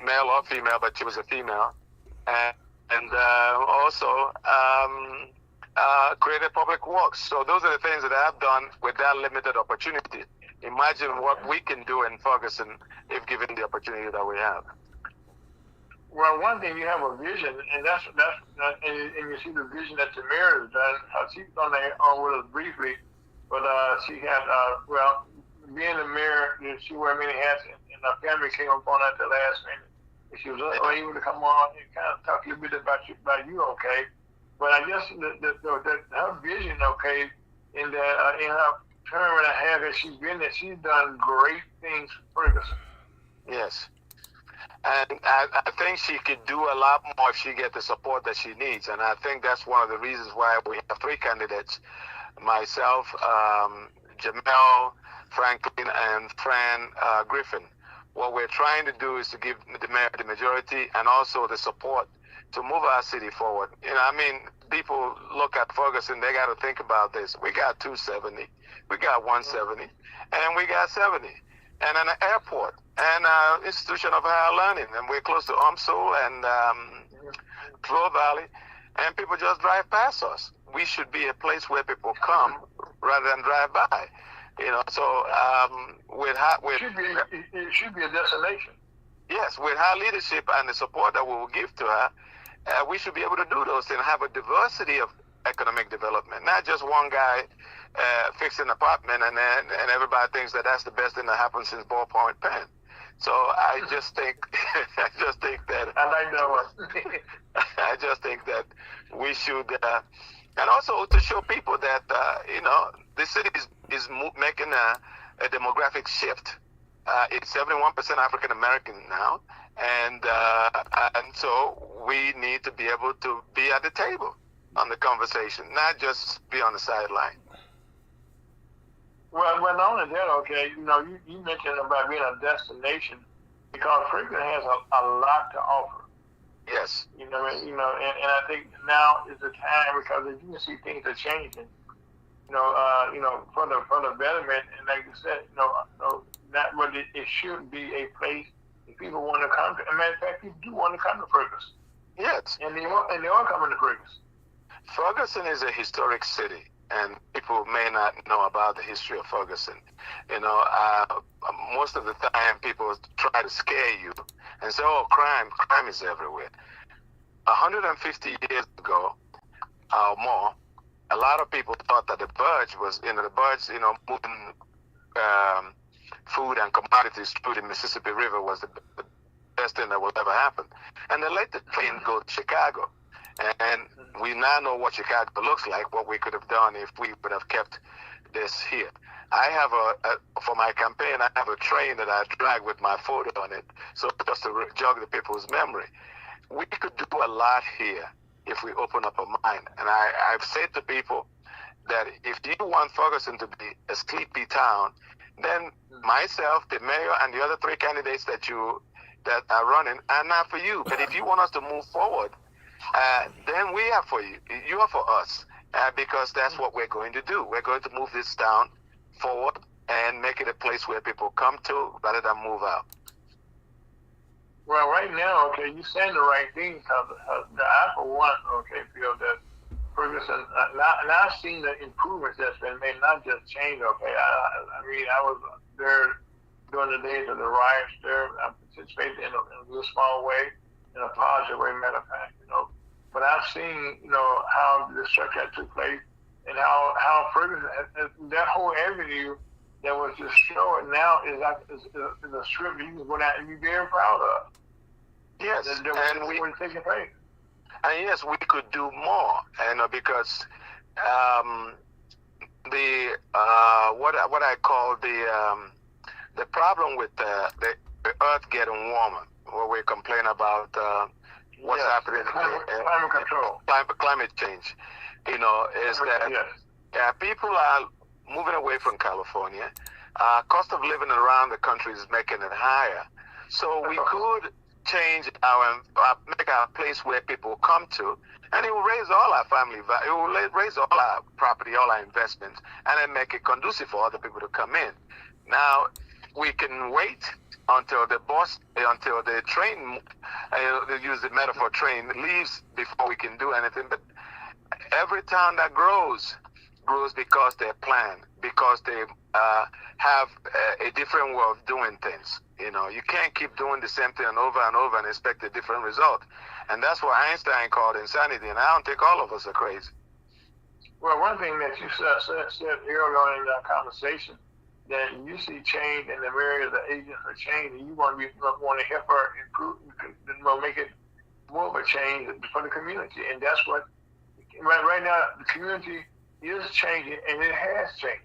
male or female, but she was a female. And also created public works. So those are the things that I've done with that limited opportunity. Imagine what we can do in Ferguson if given the opportunity that we have. Well, one thing, you have a vision, and and you see the vision that the mayor has done. She's on with us briefly, but she had being the mayor, she wore many hats, and her family came up on at the last minute. And she was able to come on and kind of talk a little bit about you, okay? But I guess her vision, okay, in her term and a half that she's been there, she's done great things for Ferguson. Yes. And I think she could do a lot more if she gets the support that she needs. And I think that's one of the reasons why we have three candidates, myself, Jamel, Franklin, and Fran Griffin. What we're trying to do is to give the mayor the majority and also the support to move our city forward. You know, I mean, people look at Ferguson, they got to think about this. We got 270, we got 170, and we got 70. And an airport, and institution of higher learning, and we're close to UMSL and Flow Valley, and people just drive past us. We should be a place where people come rather than drive by. You know, so it should be a destination. Yes, with her leadership and the support that we will give to her, we should be able to do those and have a diversity of economic development, not just one guy fixing an apartment and everybody thinks that that's the best thing that happened since ballpoint pen. So I just think that I like that one. I just think that we should and also to show people that you know, the city is making a demographic shift. It's 71% African American now, and so we need to be able to be at the table on the conversation, not just be on the sideline. Well, not only that, okay, you know, you mentioned about being a destination because Franklin has a lot to offer. Yes. And I think now is the time because as you can see things are changing. For the betterment, and like you said, but it should be a place if people want to come to. As a matter of fact, people do want to come to Ferguson. Yes. And they are coming to Ferguson. Ferguson is a historic city, and people may not know about the history of Ferguson. You know, most of the time people try to scare you and say, "Oh, crime is everywhere." 150 years ago or more, a lot of people thought that the Burge was, moving food and commodities through the Mississippi River was the best thing that would ever happen. And they let the train go to Chicago. And we now know what Chicago looks like, what we could have done if we would have kept this here. I have for my campaign, I have a train that I drag with my photo on it, so just to jog the people's memory. We could do a lot here if we open up our mind. And I've said to people that if you want Ferguson to be a sleepy town, then myself, the mayor, and the other three candidates that are running are not for you. But if you want us to move forward, then we are for you. You are for us, because that's what we're going to do. We're going to move this town forward and make it a place where people come to rather than move out. Well, right now, okay, you're saying the right thing because I, for one, okay, feel that Ferguson, and I've seen the improvements that's been made, not just change, okay. I was there during the days of the riots there. I participated in a real small way, in a positive way, matter of fact, But I've seen, how the structure took place and how Ferguson, that whole avenue that was just showing now is a strip you can go down and be very proud of. Yes, and we were taking place. And yes, we could do more, because what I call the problem with the earth getting warmer, where we complain about what's happening, climate control, climate change, is that people are moving away from California. Cost of living around the country is making it higher, so we could change make our place where people come to, and it will raise all our family value, it will raise all our property, all our investments, and then make it conducive for other people to come in. Now, we can wait until the train, they use the metaphor train, leaves before we can do anything. But every town that grows because they plan, because they have a different way of doing things. You can't keep doing the same thing over and expect a different result. And that's what Einstein called insanity, and I don't think all of us are crazy. Well, one thing that you said earlier in that conversation, that you see change in the areas the agents are changing, you want to help her improve, make it more of a change for the community. And that's what, right now, the community is changing, and it has changed.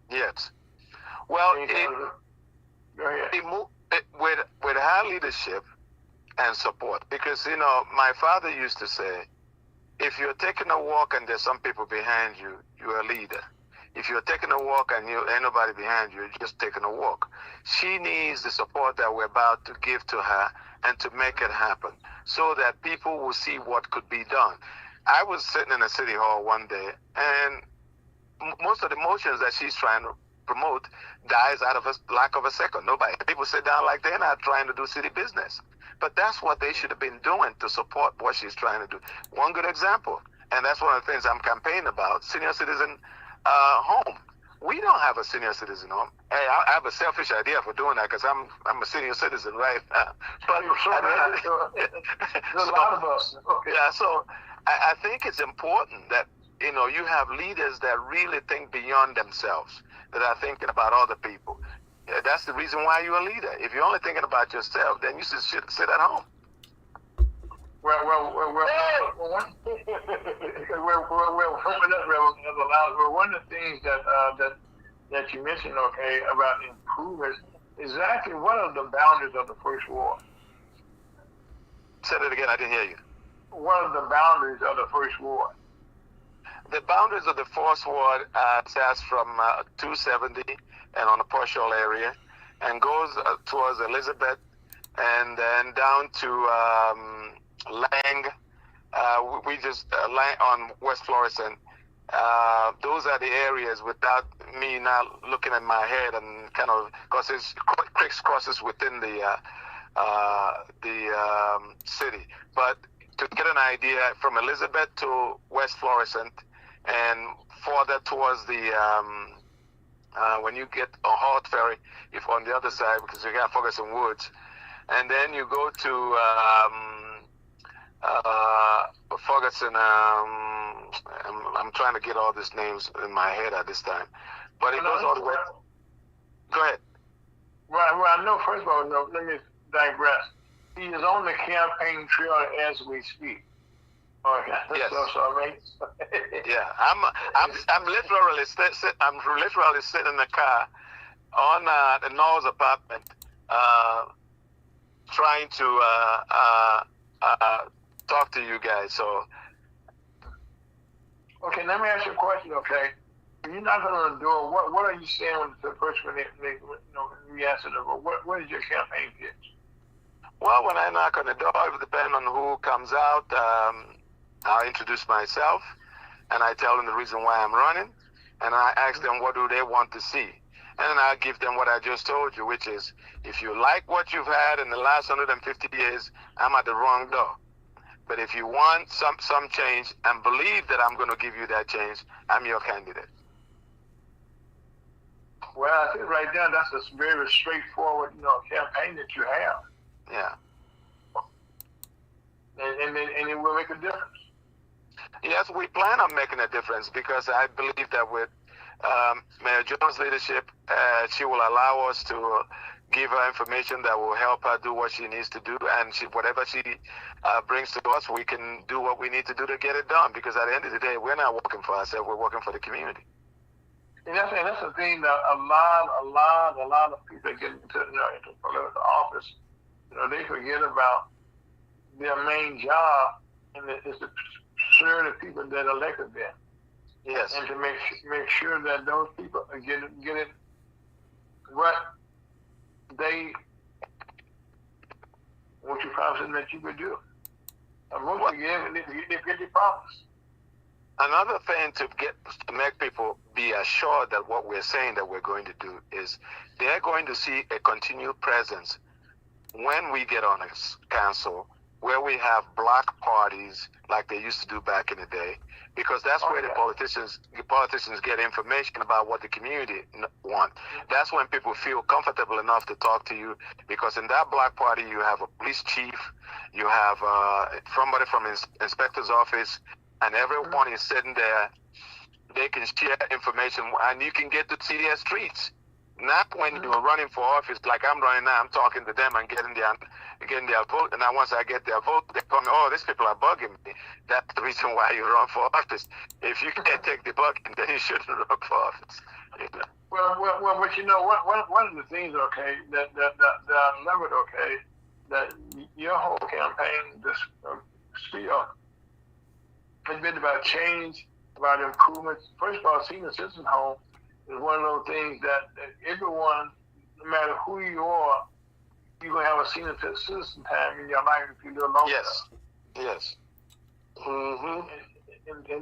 Yes. Well, Go ahead. with high leadership and support, because my father used to say, if you're taking a walk and there's some people behind you, you're a leader. If you're taking a walk and ain't nobody behind you, you're just taking a walk. She needs the support that we're about to give to her and to make it happen so that people will see what could be done. I was sitting in a city hall one day, and most of the motions that she's trying to promote dies out of a lack of a second. People sit down like they're not trying to do city business. But that's what they should have been doing to support what she's trying to do. One good example, and that's one of the things I'm campaigning about, senior citizen home. We don't have a senior citizen home. Hey, I have a selfish idea for doing that because I'm a senior citizen right now. But There's a lot of us. Okay. Yeah, so I think it's important that you have leaders that really think beyond themselves, that are thinking about other people. Yeah, that's the reason why you're a leader. If you're only thinking about yourself, then you should sit at home. One of the things that you mentioned, okay, about improvements, exactly what are the boundaries of the first ward? Say that again, I didn't hear you. What are the boundaries of the first ward? The boundaries of the first ward starts from 270 and on the Partial area, and goes towards Elizabeth, and then down to Lang. We just Lang on West Florissant. Those are the areas, without me now looking at my head, and kind of, because it's crisscrosses within the city. But to get an idea, from Elizabeth to West Florissant, and further towards the when you get a Hart Ferry, if on the other side, because you got Ferguson Woods, and then you go to Ferguson. I'm trying to get all these names in my head at this time, but it goes all the way. Go ahead. Well, I know. First of all, no, let me digress. He is on the campaign trail as we speak. Okay. Yes. So Yeah, I'm literally sitting in the car on the Knowles apartment, trying to talk to you guys. So. Okay, let me ask you a question. Okay, you're not going to do it. What are you saying when the person we answer them? What is your campaign pitch? Well, when I knock on the door, it depends on who comes out. I'll introduce myself, and I tell them the reason why I'm running, and I ask them what do they want to see. And then I give them what I just told you, which is, if you like what you've had in the last 150 years, I'm at the wrong door. But if you want some change and believe that I'm going to give you that change, I'm your candidate. Well, I think right now that's a very straightforward, campaign that you have. Yeah. And it will make a difference. Yes, we plan on making a difference, because I believe that with Mayor Jones' leadership, she will allow us to give her information that will help her do what she needs to do, and whatever she brings to us, we can do what we need to do to get it done, because at the end of the day, we're not working for ourselves, we're working for the community. And that's the thing that a lot of people get into political office, they forget about their main job, and it's to serve the people that elected them. Yes. And to make sure that those people are getting what they what you promised them that you could do. And most of them, they get the promise. Another thing to make people be assured that what we're saying that we're going to do is they're going to see a continued presence when we get on a council where we have block parties like they used to do back in the day, because that's where the politicians get information about what the community want. That's when people feel comfortable enough to talk to you, because in that block party you have a police chief, you have somebody from inspector's office, and everyone is sitting there. They can share information, and you can get to see their streets. Not when you're running for office like I'm running now. I'm talking to them and getting getting their vote, and now once I get their vote, they call me, oh, these people are bugging me. That's the reason why you run for office. If you can't take the bugging, then you shouldn't run for office. You know? Well, but you know, one of the things, okay, that I love it, okay, that your whole campaign, this spiel, has been about change, about improvements. First of all, senior citizen home is one of those things that everyone, no matter who you are, you're going to have a senior citizen time in your life if you live long enough. Yes. Mm-hmm. And as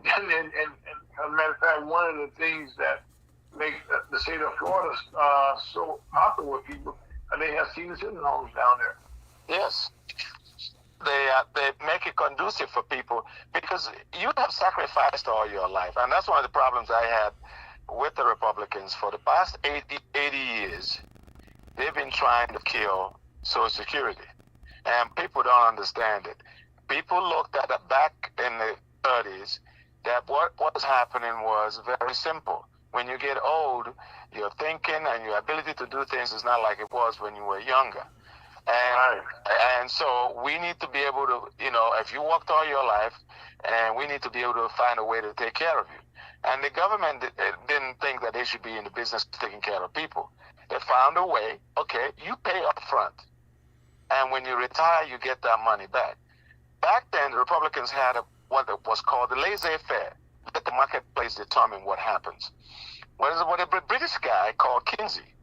a matter of fact, one of the things that make the state of Florida so popular with people, they have senior citizen homes down there. Yes. They make it conducive for people because you have sacrificed all your life. And that's one of the problems I had with the Republicans. For the past 80 years, they've been trying to kill Social Security. And people don't understand it. People looked at it back in the 30s that what was happening was very simple. When you get old, your thinking and your ability to do things is not like it was when you were younger. And so we need to be able to, if you worked all your life, and we need to be able to find a way to take care of you. And the government didn't think that they should be in the business of taking care of people. They found a way, okay, you pay up front. And when you retire, you get that money back. Back then, the Republicans had what was called the laissez-faire. Let the marketplace determine what happens. What a British guy called Kinsey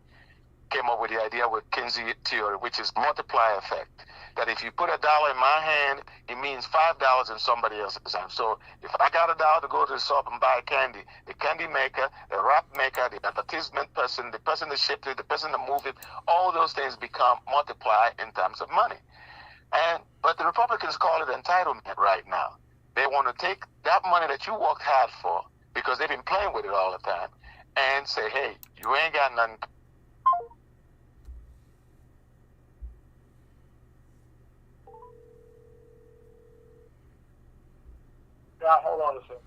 came up with the idea with Kinsey theory, which is multiplier effect. That if you put $1 in my hand, it means $5 in somebody else's hand. So if I got $1 to go to the shop and buy candy, the candy maker, the wrap maker, the advertisement person, the person that shipped it, the person that moved it, all those things become multiplied in terms of money. But the Republicans call it entitlement right now. They want to take that money that you worked hard for, because they've been playing with it all the time, and say, hey, you ain't got nothing. Scott, hold on a second.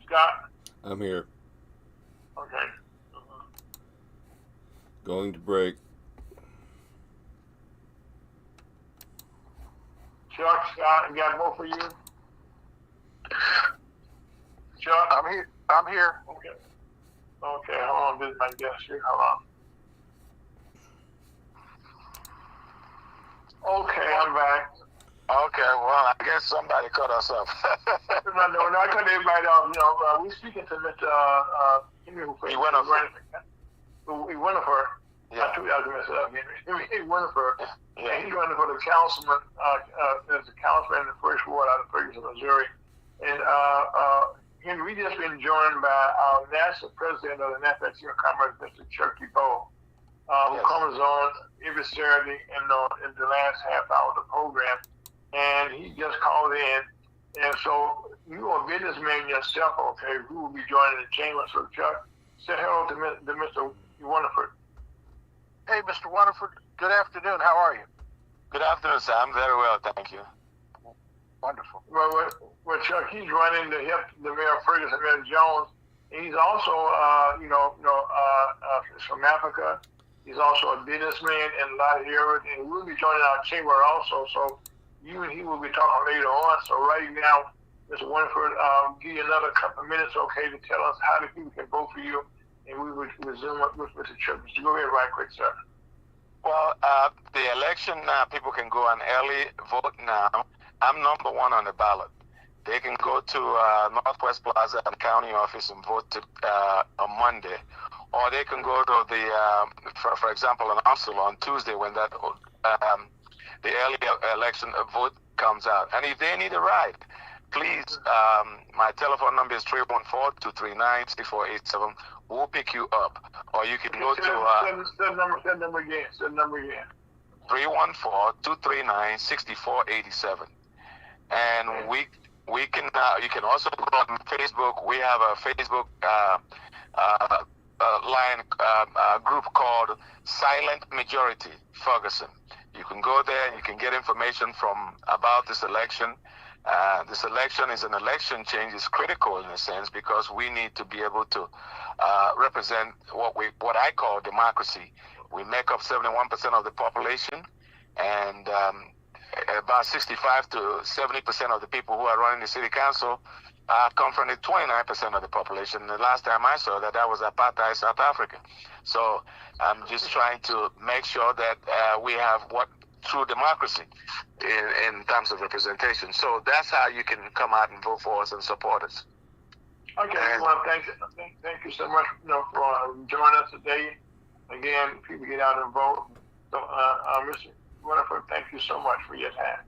Scott? I'm here. Okay. Going to break. Chuck, Scott, I got both of you. Chuck? I'm here. Okay. Okay, hold on. This is my guest here. Hold on. Okay, I'm back. Okay, well, I guess somebody cut us off. No, I cut everybody off. We're speaking to Mr. Henry Winifred. Yeah. I told you I was going to mess it up, Henry Winifred. Yeah. And he's running for the councilman, as a councilman in the first ward out of Ferguson, Missouri. And Henry, we just been joined by our national president of the National Commerce, Mr. Chuck DeBow, who comes on every Saturday in the last half hour of the program. And he just called in. And so you are a businessman yourself, okay, who will be joining the chamber. So Chuck, say hello to Mr. Winifred. Hey, Mr. Winifred. Good afternoon. How are you? Good afternoon, sir. I'm very well, thank you. Wonderful. Well, Chuck, he's running to help the mayor of Ferguson, Mayor Jones. And he's also, from Africa. He's also a businessman in a lot of areas, and we'll be joining our chamber also. So you and he will be talking later on. So right now, Mr. Winifred, give you another couple of minutes, okay, to tell us how the people can vote for you, and we will resume with Mr. Chuck. So go ahead right quick, sir. Well, the election now, people can go on early vote now. I'm number one on the ballot. They can go to Northwest Plaza and county office and vote on Monday. Or they can go to the, for example, in Arsenal on Tuesday when that the early election vote comes out. And if they need a ride, please, my telephone number is 314-239-6487. We'll pick you up. Or you can go to... Set number again. 314-239-6487. And we can, you can also go on Facebook. We have a Facebook line group called Silent Majority Ferguson. You can go there and you can get information about this election. This election is an election change. It's critical in a sense because we need to be able to represent what I call democracy. We make up 71% of the population, and about 65 to 70% of the people who are running the city council come from the 29% of the population. The last time I saw that was apartheid South Africa. So I'm just trying to make sure that we have true democracy in terms of representation. So that's how you can come out and vote for us and support us. Okay, well, thank you so much, for joining us today. Again, people get out and vote. So, Mr. Winifred, thank you so much for your time.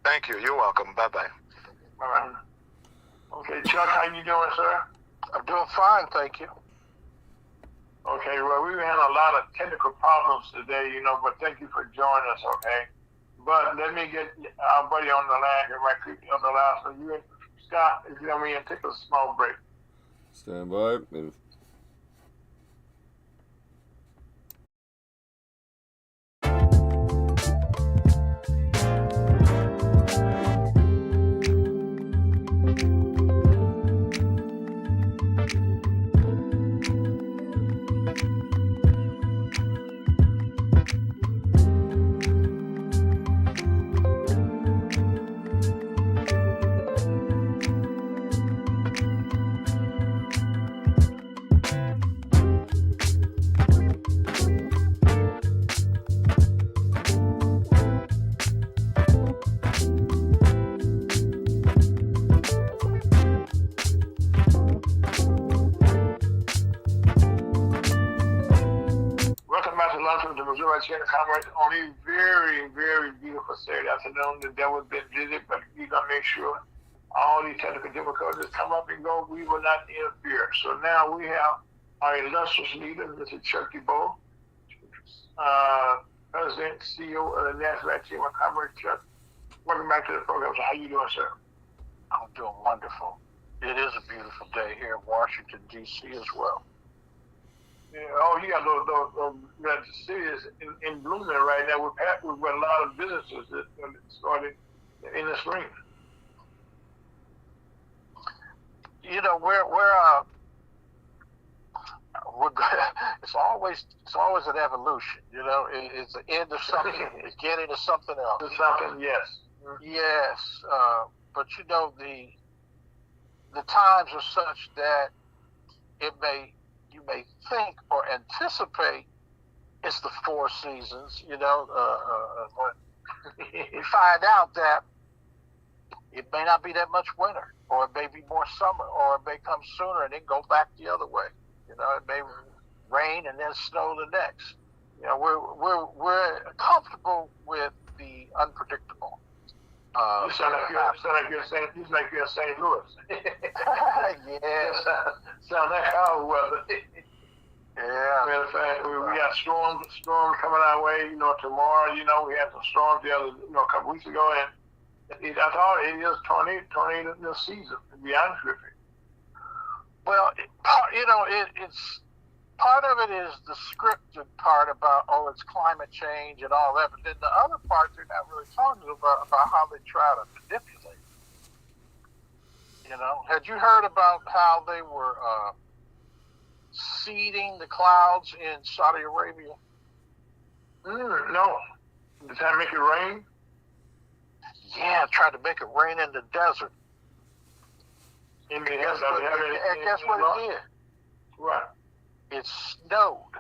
Thank you. You're welcome. Bye-bye. All right. Okay, Chuck, how you doing, sir? I'm doing fine, thank you. Okay, well, we've had a lot of technical problems today, but thank you for joining us, okay? But let me get our buddy on the line here right quick on the line. So you and Scott, if you don't mind, take a small break. Stand by. The Missouri Chamber of Commerce on a very, very beautiful Saturday afternoon. The devil's been busy, but we're going to make sure all these technical difficulties come up and go. We will not interfere. So now we have our illustrious leader, Mr. Chuck DuBois, President, CEO of the National Chamber of Commerce. Chuck, welcome back to the program. So how you doing, sir? I'm doing wonderful. It is a beautiful day here in Washington, D.C. as well. Yeah, the city is in blooming right now. We've got a lot of businesses that started in the spring. We're it's always an evolution. It's the end of something, the beginning of something else. Something, yes. Yes, but the times are such that you may think or anticipate it's the four seasons, but you find out that it may not be that much winter, or it may be more summer, or it may come sooner and then go back the other way. It may rain and then snow the next. We're comfortable with the unpredictable. You sound like you're in St. Louis. Yes. Sound like our weather. Yeah. Matter of fact, we got storms coming our way. Tomorrow, we had some storms a couple weeks ago, and I thought it is tornado this season. To be honest with you. Well, it's part of it is the scripted part about it's climate change and all that, but then the other part they're not really talking about how they try to manipulate. Had you heard about how they were seeding the clouds in Saudi Arabia? No. Did that make it rain? Yeah, tried to make it rain in the desert. And guess what it did? What? It snowed.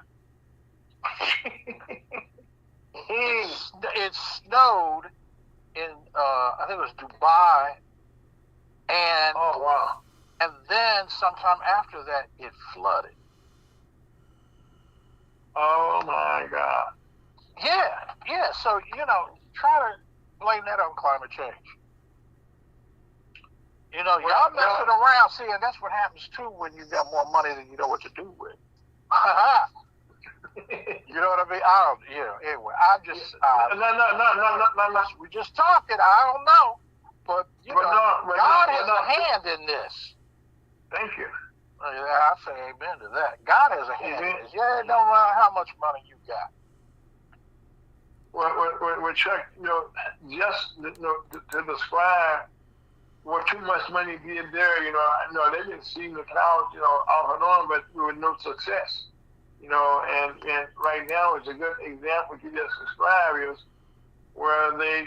It snowed in I think it was Dubai, and oh wow! And then sometime after that, it flooded. Oh my God! Yeah. So try to blame that on climate change. Y'all messing around. See, and that's what happens too when you got more money than you know what to do with. You know what I mean? Anyway, I'm just no. We just talking. I don't know, but God has a hand in this. Thank you. Yeah, I say amen to that. God has a hand in this. Yeah, no matter how much money you got. Well, Chuck, just to describe what too much money did there, they didn't see the clouds, off and on, but with no success. And right now it's a good example you just described is where they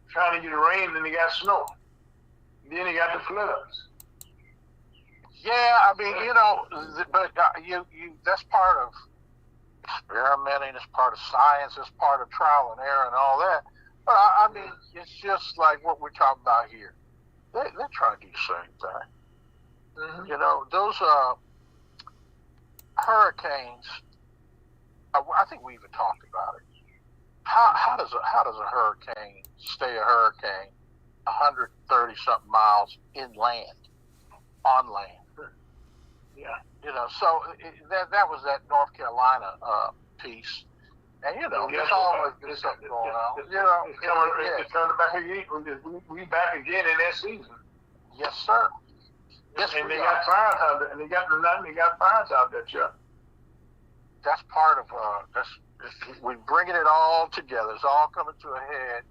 trying to get rain and they got snow. Then they got the floods. Yeah, I mean, but that's part of experimenting, it's part of science, it's part of trial and error and all that. But I mean, it's just like what we're talking about here. They're trying to do the same thing. Mm-hmm. Those hurricanes. I think we even talked about it. How does a hurricane stay a hurricane 130 something miles on land? Yeah. So that was that North Carolina piece, and there's always been something going on. It's coming back again. We back again in that season. Yes, sir. Yes, and they got fires out there, and they got fires out there, Chuck. That's part of we bringing it all together. It's all coming to a head,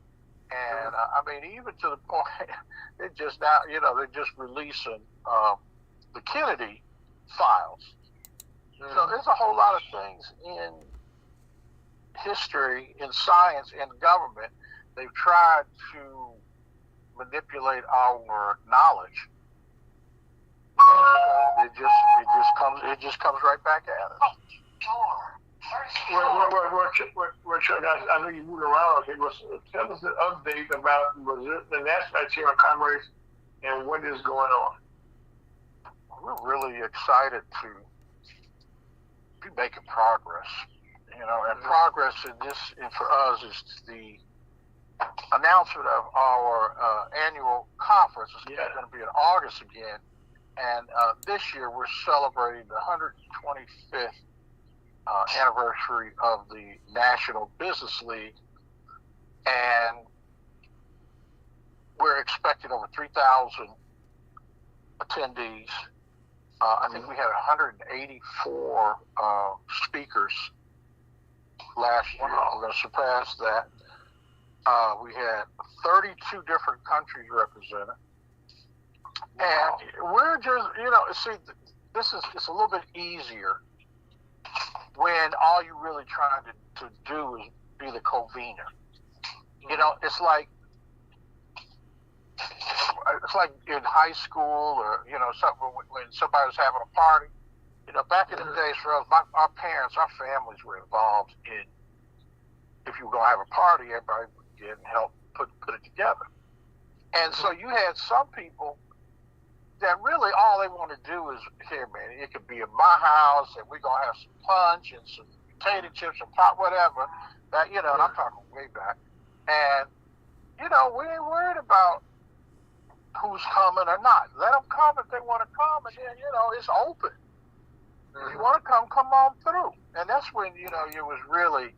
and I mean, even to the point it just now, they're just releasing the Kennedy files. Mm-hmm. So there's a whole lot of things in history, in science, in government. They've tried to manipulate our knowledge. It just comes right back at us. Well, Chuck, I know you moved around. Okay, tell us an update about the National Chamber of Commerce and what is going on. We're really excited to be making progress, and progress for us is the announcement of our annual conference. It's going to be in August again, and this year we're celebrating the 125th anniversary of the National Business League, and we're expecting over 3,000 attendees. I think we had 184 speakers last year. Wow. We're going to surpass that. We had 32 different countries represented. Wow. And we're just, it's a little bit easier when all you're really trying to do is be the convener. It's like in high school or something when somebody was having a party. Back in the days for us, our parents, our families were involved in. If you were gonna have a party, everybody would get and help put it together. And so you had some people that really all they want to do is, here, man, it could be in my house and we're gonna have some punch and some potato chips and pop, whatever. That and I'm talking way back. And we ain't worried about who's coming or not. Let them come if they want to come, and then it's open. If you want to come on through. And that's when it was really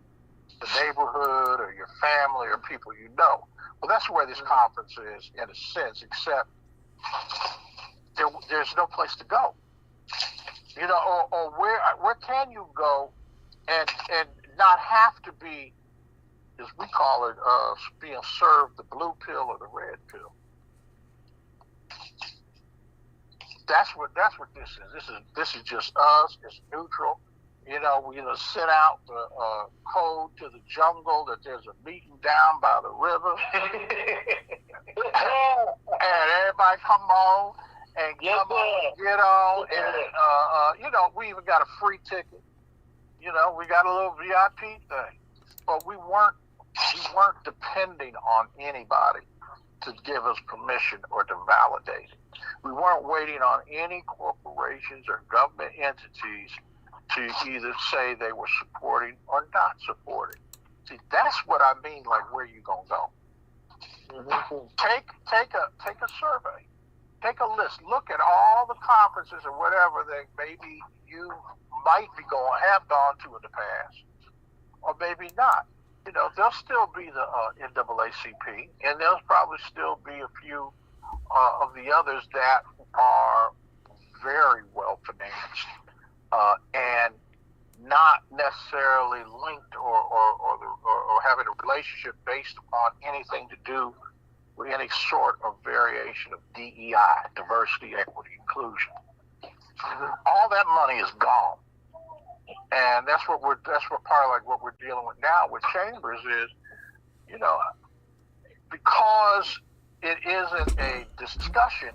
the neighborhood or your family or people Well, that's where this conference is in a sense, except there's no place to go. Or where can you go and not have to be, as we call it, being served the blue pill or the red pill. That's what this is. This is just us. It's neutral. We sent out the code to the jungle that there's a meeting down by the river, and everybody come on and get on, and we even got a free ticket. We got a little VIP thing, but we weren't depending on anybody to give us permission or to validate it. We weren't waiting on any corporations or government entities to either say they were supporting or not supporting. See, that's what I mean, like where you gonna go. Mm-hmm. Take a survey. Take a list. Look at all the conferences or whatever that maybe you might be have gone to in the past. Or maybe not. There'll still be the NAACP, and there'll probably still be a few of the others that are very well financed and not necessarily linked or having a relationship based upon anything to do with any sort of variation of DEI, diversity, equity, inclusion. All that money is gone. And that's what part of like what we're dealing with now with Chambers is, you know, because it isn't a discussion,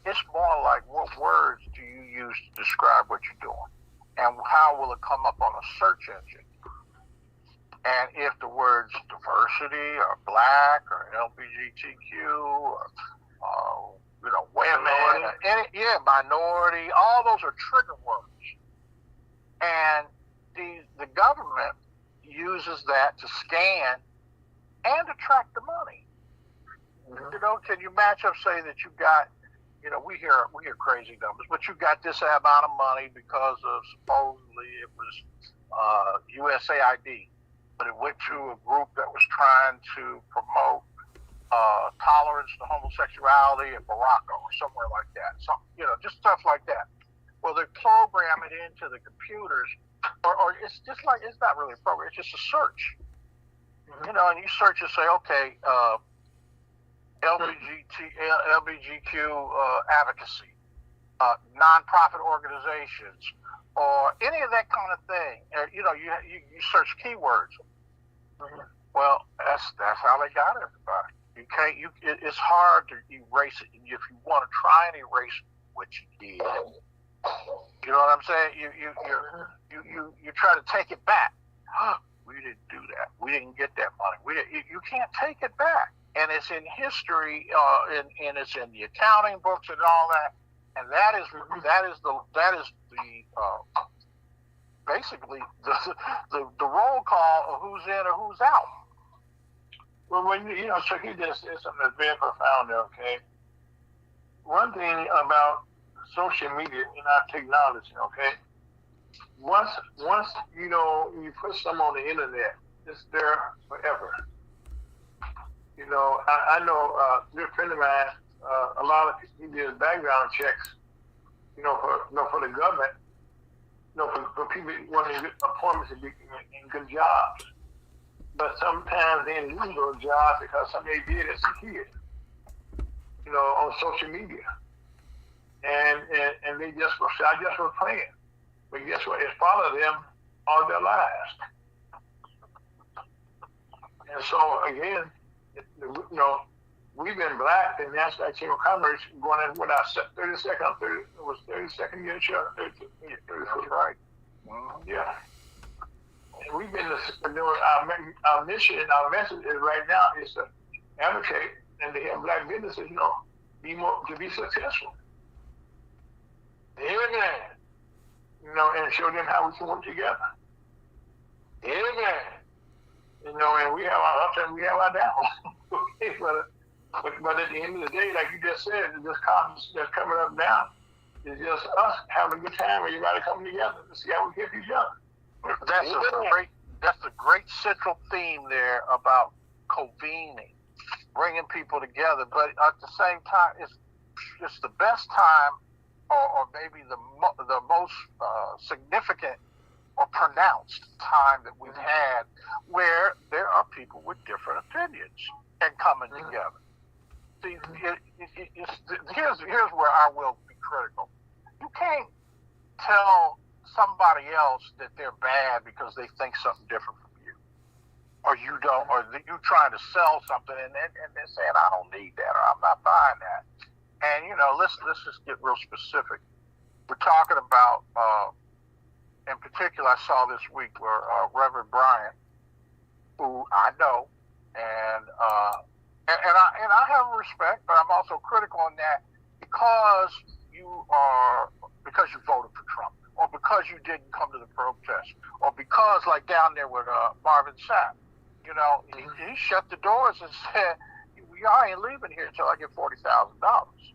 it's more like what words do you use to describe what you're doing, and how will it come up on a search engine? And if the words diversity or black or LGBTQ or women, minority, all those are trigger words, and the government uses that to scan and attract the money. You know, can you match up? Say that you got, we hear crazy numbers, but you got this amount of money because of supposedly it was USAID, but it went to a group that was trying to promote tolerance to homosexuality in Morocco or somewhere like that. So, just stuff like that. Well, they program it into the computers, or it's just like, it's not really a program, it's just a search. And you search and say, okay, LGBTQ advocacy, nonprofit organizations, or any of that kind of thing. You search keywords. Well, that's how they got everybody. You can't. It's hard to erase it. If you want to try and erase what you did, you know what I'm saying? You try to take it back. We didn't do that. We didn't get that money. You can't take it back. And it's in history, and it's in the accounting books and all that. And that is basically the roll call of who's in or who's out. Well, when so he just said something that's very profound there. Okay, one thing about social media and our technology. Okay, once you put something on the internet, it's there forever. I know a good friend of mine. A lot of he did background checks. For the government. For people wanting good appointments and good jobs. But sometimes they didn't lose those jobs because somebody did as a kid. On social media. And they just were playing. But guess what? It's followed them all their lives. And so again, we've been black in National Chamber of Commerce going in with our 32nd year show. 31st, right? Yeah. And we've been doing our mission and our message is right now is to advocate and to help black businesses, to be successful. Amen. And show them how we can work together. Amen. And we have our ups and we have our downs. Okay, but at the end of the day, like you just said, this conference that's coming up now is just us having a good time, everybody coming together to see how we help each other. That's a great central theme there about convening, bringing people together. But at the same time, it's the best time, or maybe the most significant or pronounced time that we've had, where there are people with different opinions and coming together. See, here's where I will be critical. You can't tell somebody else that they're bad because they think something different from you, or you don't, or you trying to sell something and they're saying, I don't need that, or I'm not buying that. And let's just get real specific. We're talking about, in particular, I saw this week where Reverend Bryant, who I know, and I have respect, but I'm also critical on that because you voted for Trump, or because you didn't come to the protest, or because, like down there with Marvin Sapp, he shut the doors and said, "I ain't leaving here until I get $40,000."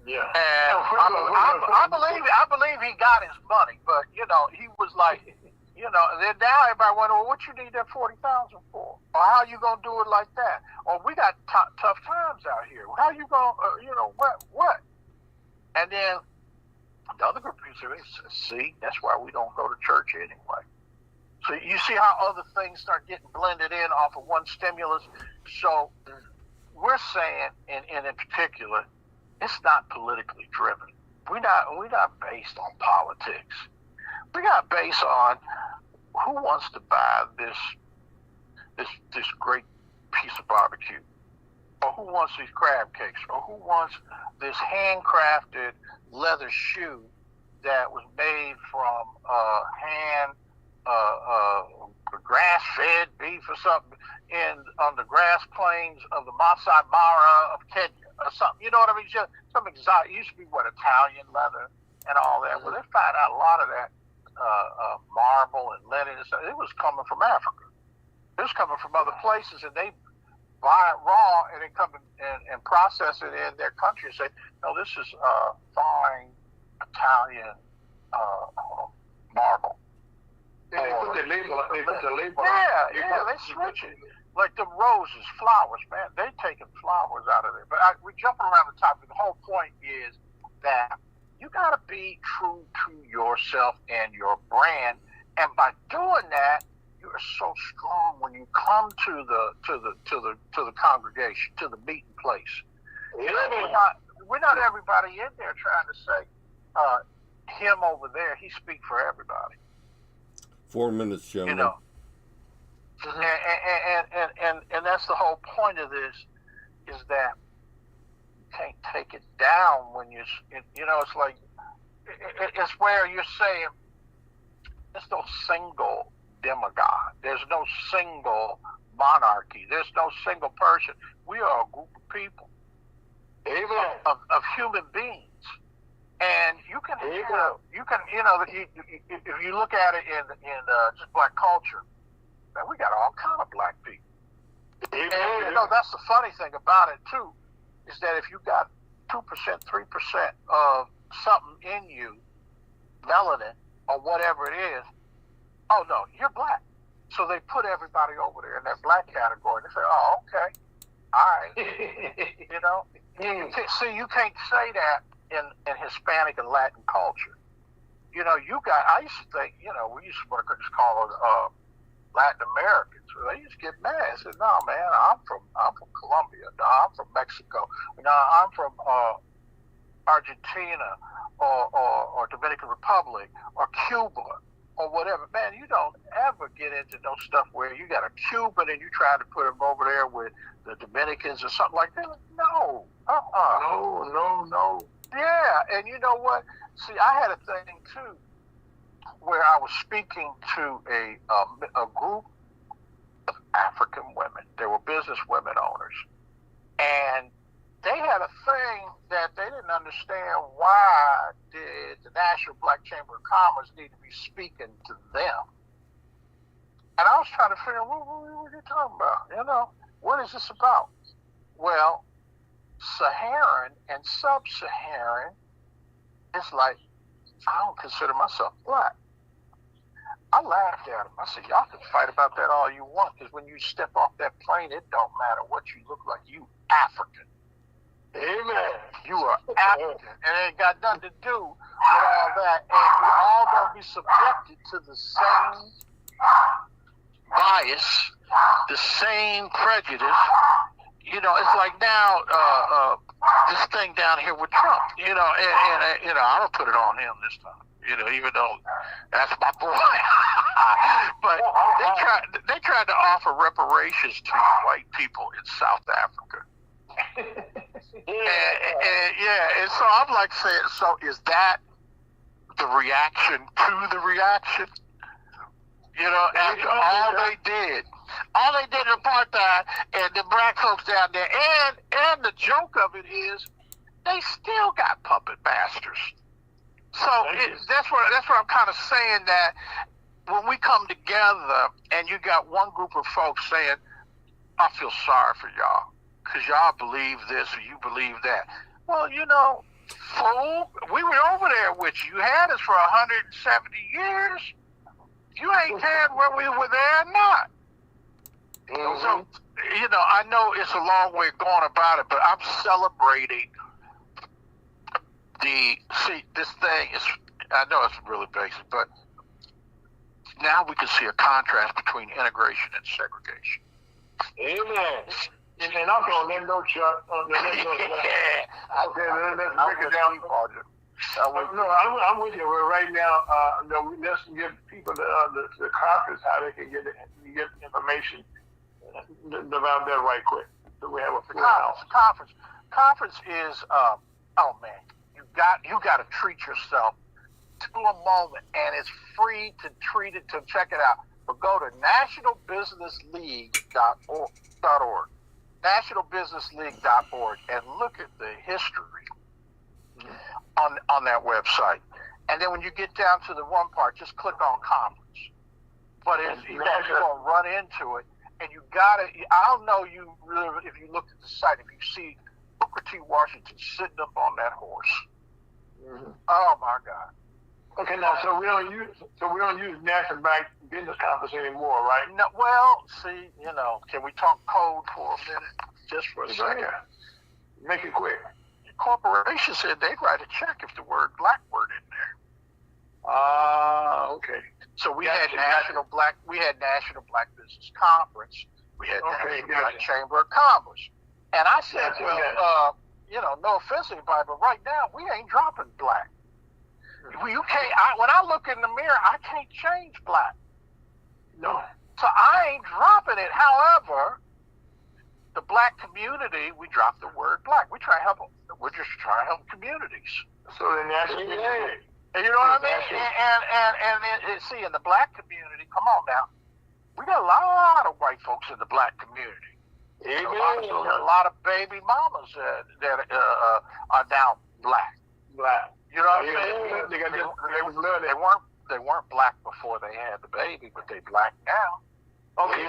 Yeah. And I believe he got his money, but he was like, then now everybody wonder, well, what you need that $40,000 for? Or how you gonna do it like that? Or we got tough times out here. How you gonna, what? And then the other group say, see, that's why we don't go to church anyway. So you see how other things start getting blended in off of one stimulus. So we're saying, and in particular, it's not politically driven. We're not based on politics. We're not based on who wants to buy this great piece of barbecue? Or who wants these crab cakes? Or who wants this handcrafted leather shoe that was made from grass-fed beef or something on the grass plains of the Masai Mara of Kenya or something? You know what I mean? Just some exotic. It used to be Italian leather and all that. Well, they found out a lot of that marble and linen and stuff. It was coming from Africa. It was coming from other places, and they buy it raw and then come and process it in their country and say, no, this is fine Italian marble. Yeah, they put the label. Yeah, they switch it. Like the roses, flowers, man, they taking flowers out of there. But we're jumping around the topic. The whole point is that you got to be true to yourself and your brand, and by doing that, you are so strong when you come to the congregation, to the meeting place. Yeah. We're not everybody in there trying to say him over there. He speak for everybody. 4 minutes, gentlemen. You know, and that's the whole point of this, is that you can't take it down when it's like it's where you're saying there's no single demagogue. There's no single monarchy. There's no single person. We are a group of people, of human beings. And you can, if you look at it in just black culture, man, we got all kind of black people. And that's the funny thing about it too, is that if you got 2%, 3% of something in you, melanin or whatever it is, oh no, you're black. So they put everybody over there in that black category. They say, oh, okay, all right. You can't say that in Hispanic and Latin culture. I used to think, we used to just call it Latin Americans. They used to get mad. I said, no, man, I'm from Colombia. No, I'm from Mexico. No, I'm from Argentina or Dominican Republic or Cuba or whatever. Man, you don't ever get into no stuff where you got a Cuban and you try to put him over there with the Dominicans or something like that. No. No. Yeah, and you know what? See, I had a thing too where I was speaking to a group of African women. They were business women owners, and they had a thing that they didn't understand. Why did the National Black Chamber of Commerce need to be speaking to them? And I was trying to figure out, what are you talking about? What is this about? Well, Saharan and Sub-Saharan is like, I don't consider myself black. I laughed at them. I said, y'all can fight about that all you want, because when you step off that plane, it don't matter what you look like. You African. Amen. You are African. And it ain't got nothing to do with all that. And you're all going to be subjected to the same bias, the same prejudice. It's like now this thing down here with Trump. And I'm gonna put it on him this time. Even though that's my boy. But they tried to offer reparations to white people in South Africa. And so I'm like saying, so is that the reaction to the reaction? After all they did in apartheid, and the black folks down there, and the joke of it is, they still got puppet masters. So that's what I'm kind of saying, that when we come together, and you got one group of folks saying, I feel sorry for y'all, because y'all believe this or you believe that. Well, fool, we were over there with you. You had us for 170 years. You ain't cared whether we were there or not. Mm-hmm. So, I know it's a long way of going about it, but I'm celebrating this thing is, I know it's really basic, but now we can see a contrast between integration and segregation. Amen. And I'm going to let no Chuck. Okay, let's break it down. No, I'm with you. But right now, no, let's give people the conference how they can get information about that right quick. So we have a full house. Conference is oh man, you got to treat yourself to a moment, and it's free to treat it, to check it out. But go to nationalbusinessleague.org, nationalbusinessleague.org, and look at the history on that website. And then when you get down to the one part, just click on conference. But you're going to run into it, and you got to. I'll know you really if you look at the site, if you see Booker T. Washington sitting up on that horse. Mm-hmm. Oh my God. Okay, now so we don't use National Bank Business Conference anymore, right? No, well, see, can we talk code for a minute, just for a second? Make it quick. The corporation said they'd write a check if the word black word in there. Okay. So we had National Black Business Conference. We had National Black Chamber of Commerce, and I said, no offense to anybody, but right now we ain't dropping black. You can't. When I look in the mirror, I can't change black. No. So I ain't dropping it. However, the black community, we drop the word black. We try to help them. We're just trying to help communities. So the national. And you know what I mean? And see, in the black community, come on now, we got a lot of white folks in the black community. A lot of baby mamas that are now black. You know what I'm saying? They weren't black before they had the baby, but they black now. Okay,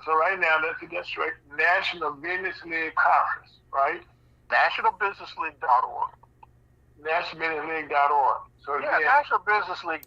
so right now, let's get straight. National Business League Conference, right? NationalBusinessLeague.org. NationalBusinessLeague.org. So yeah, NationalBusinessLeague.org.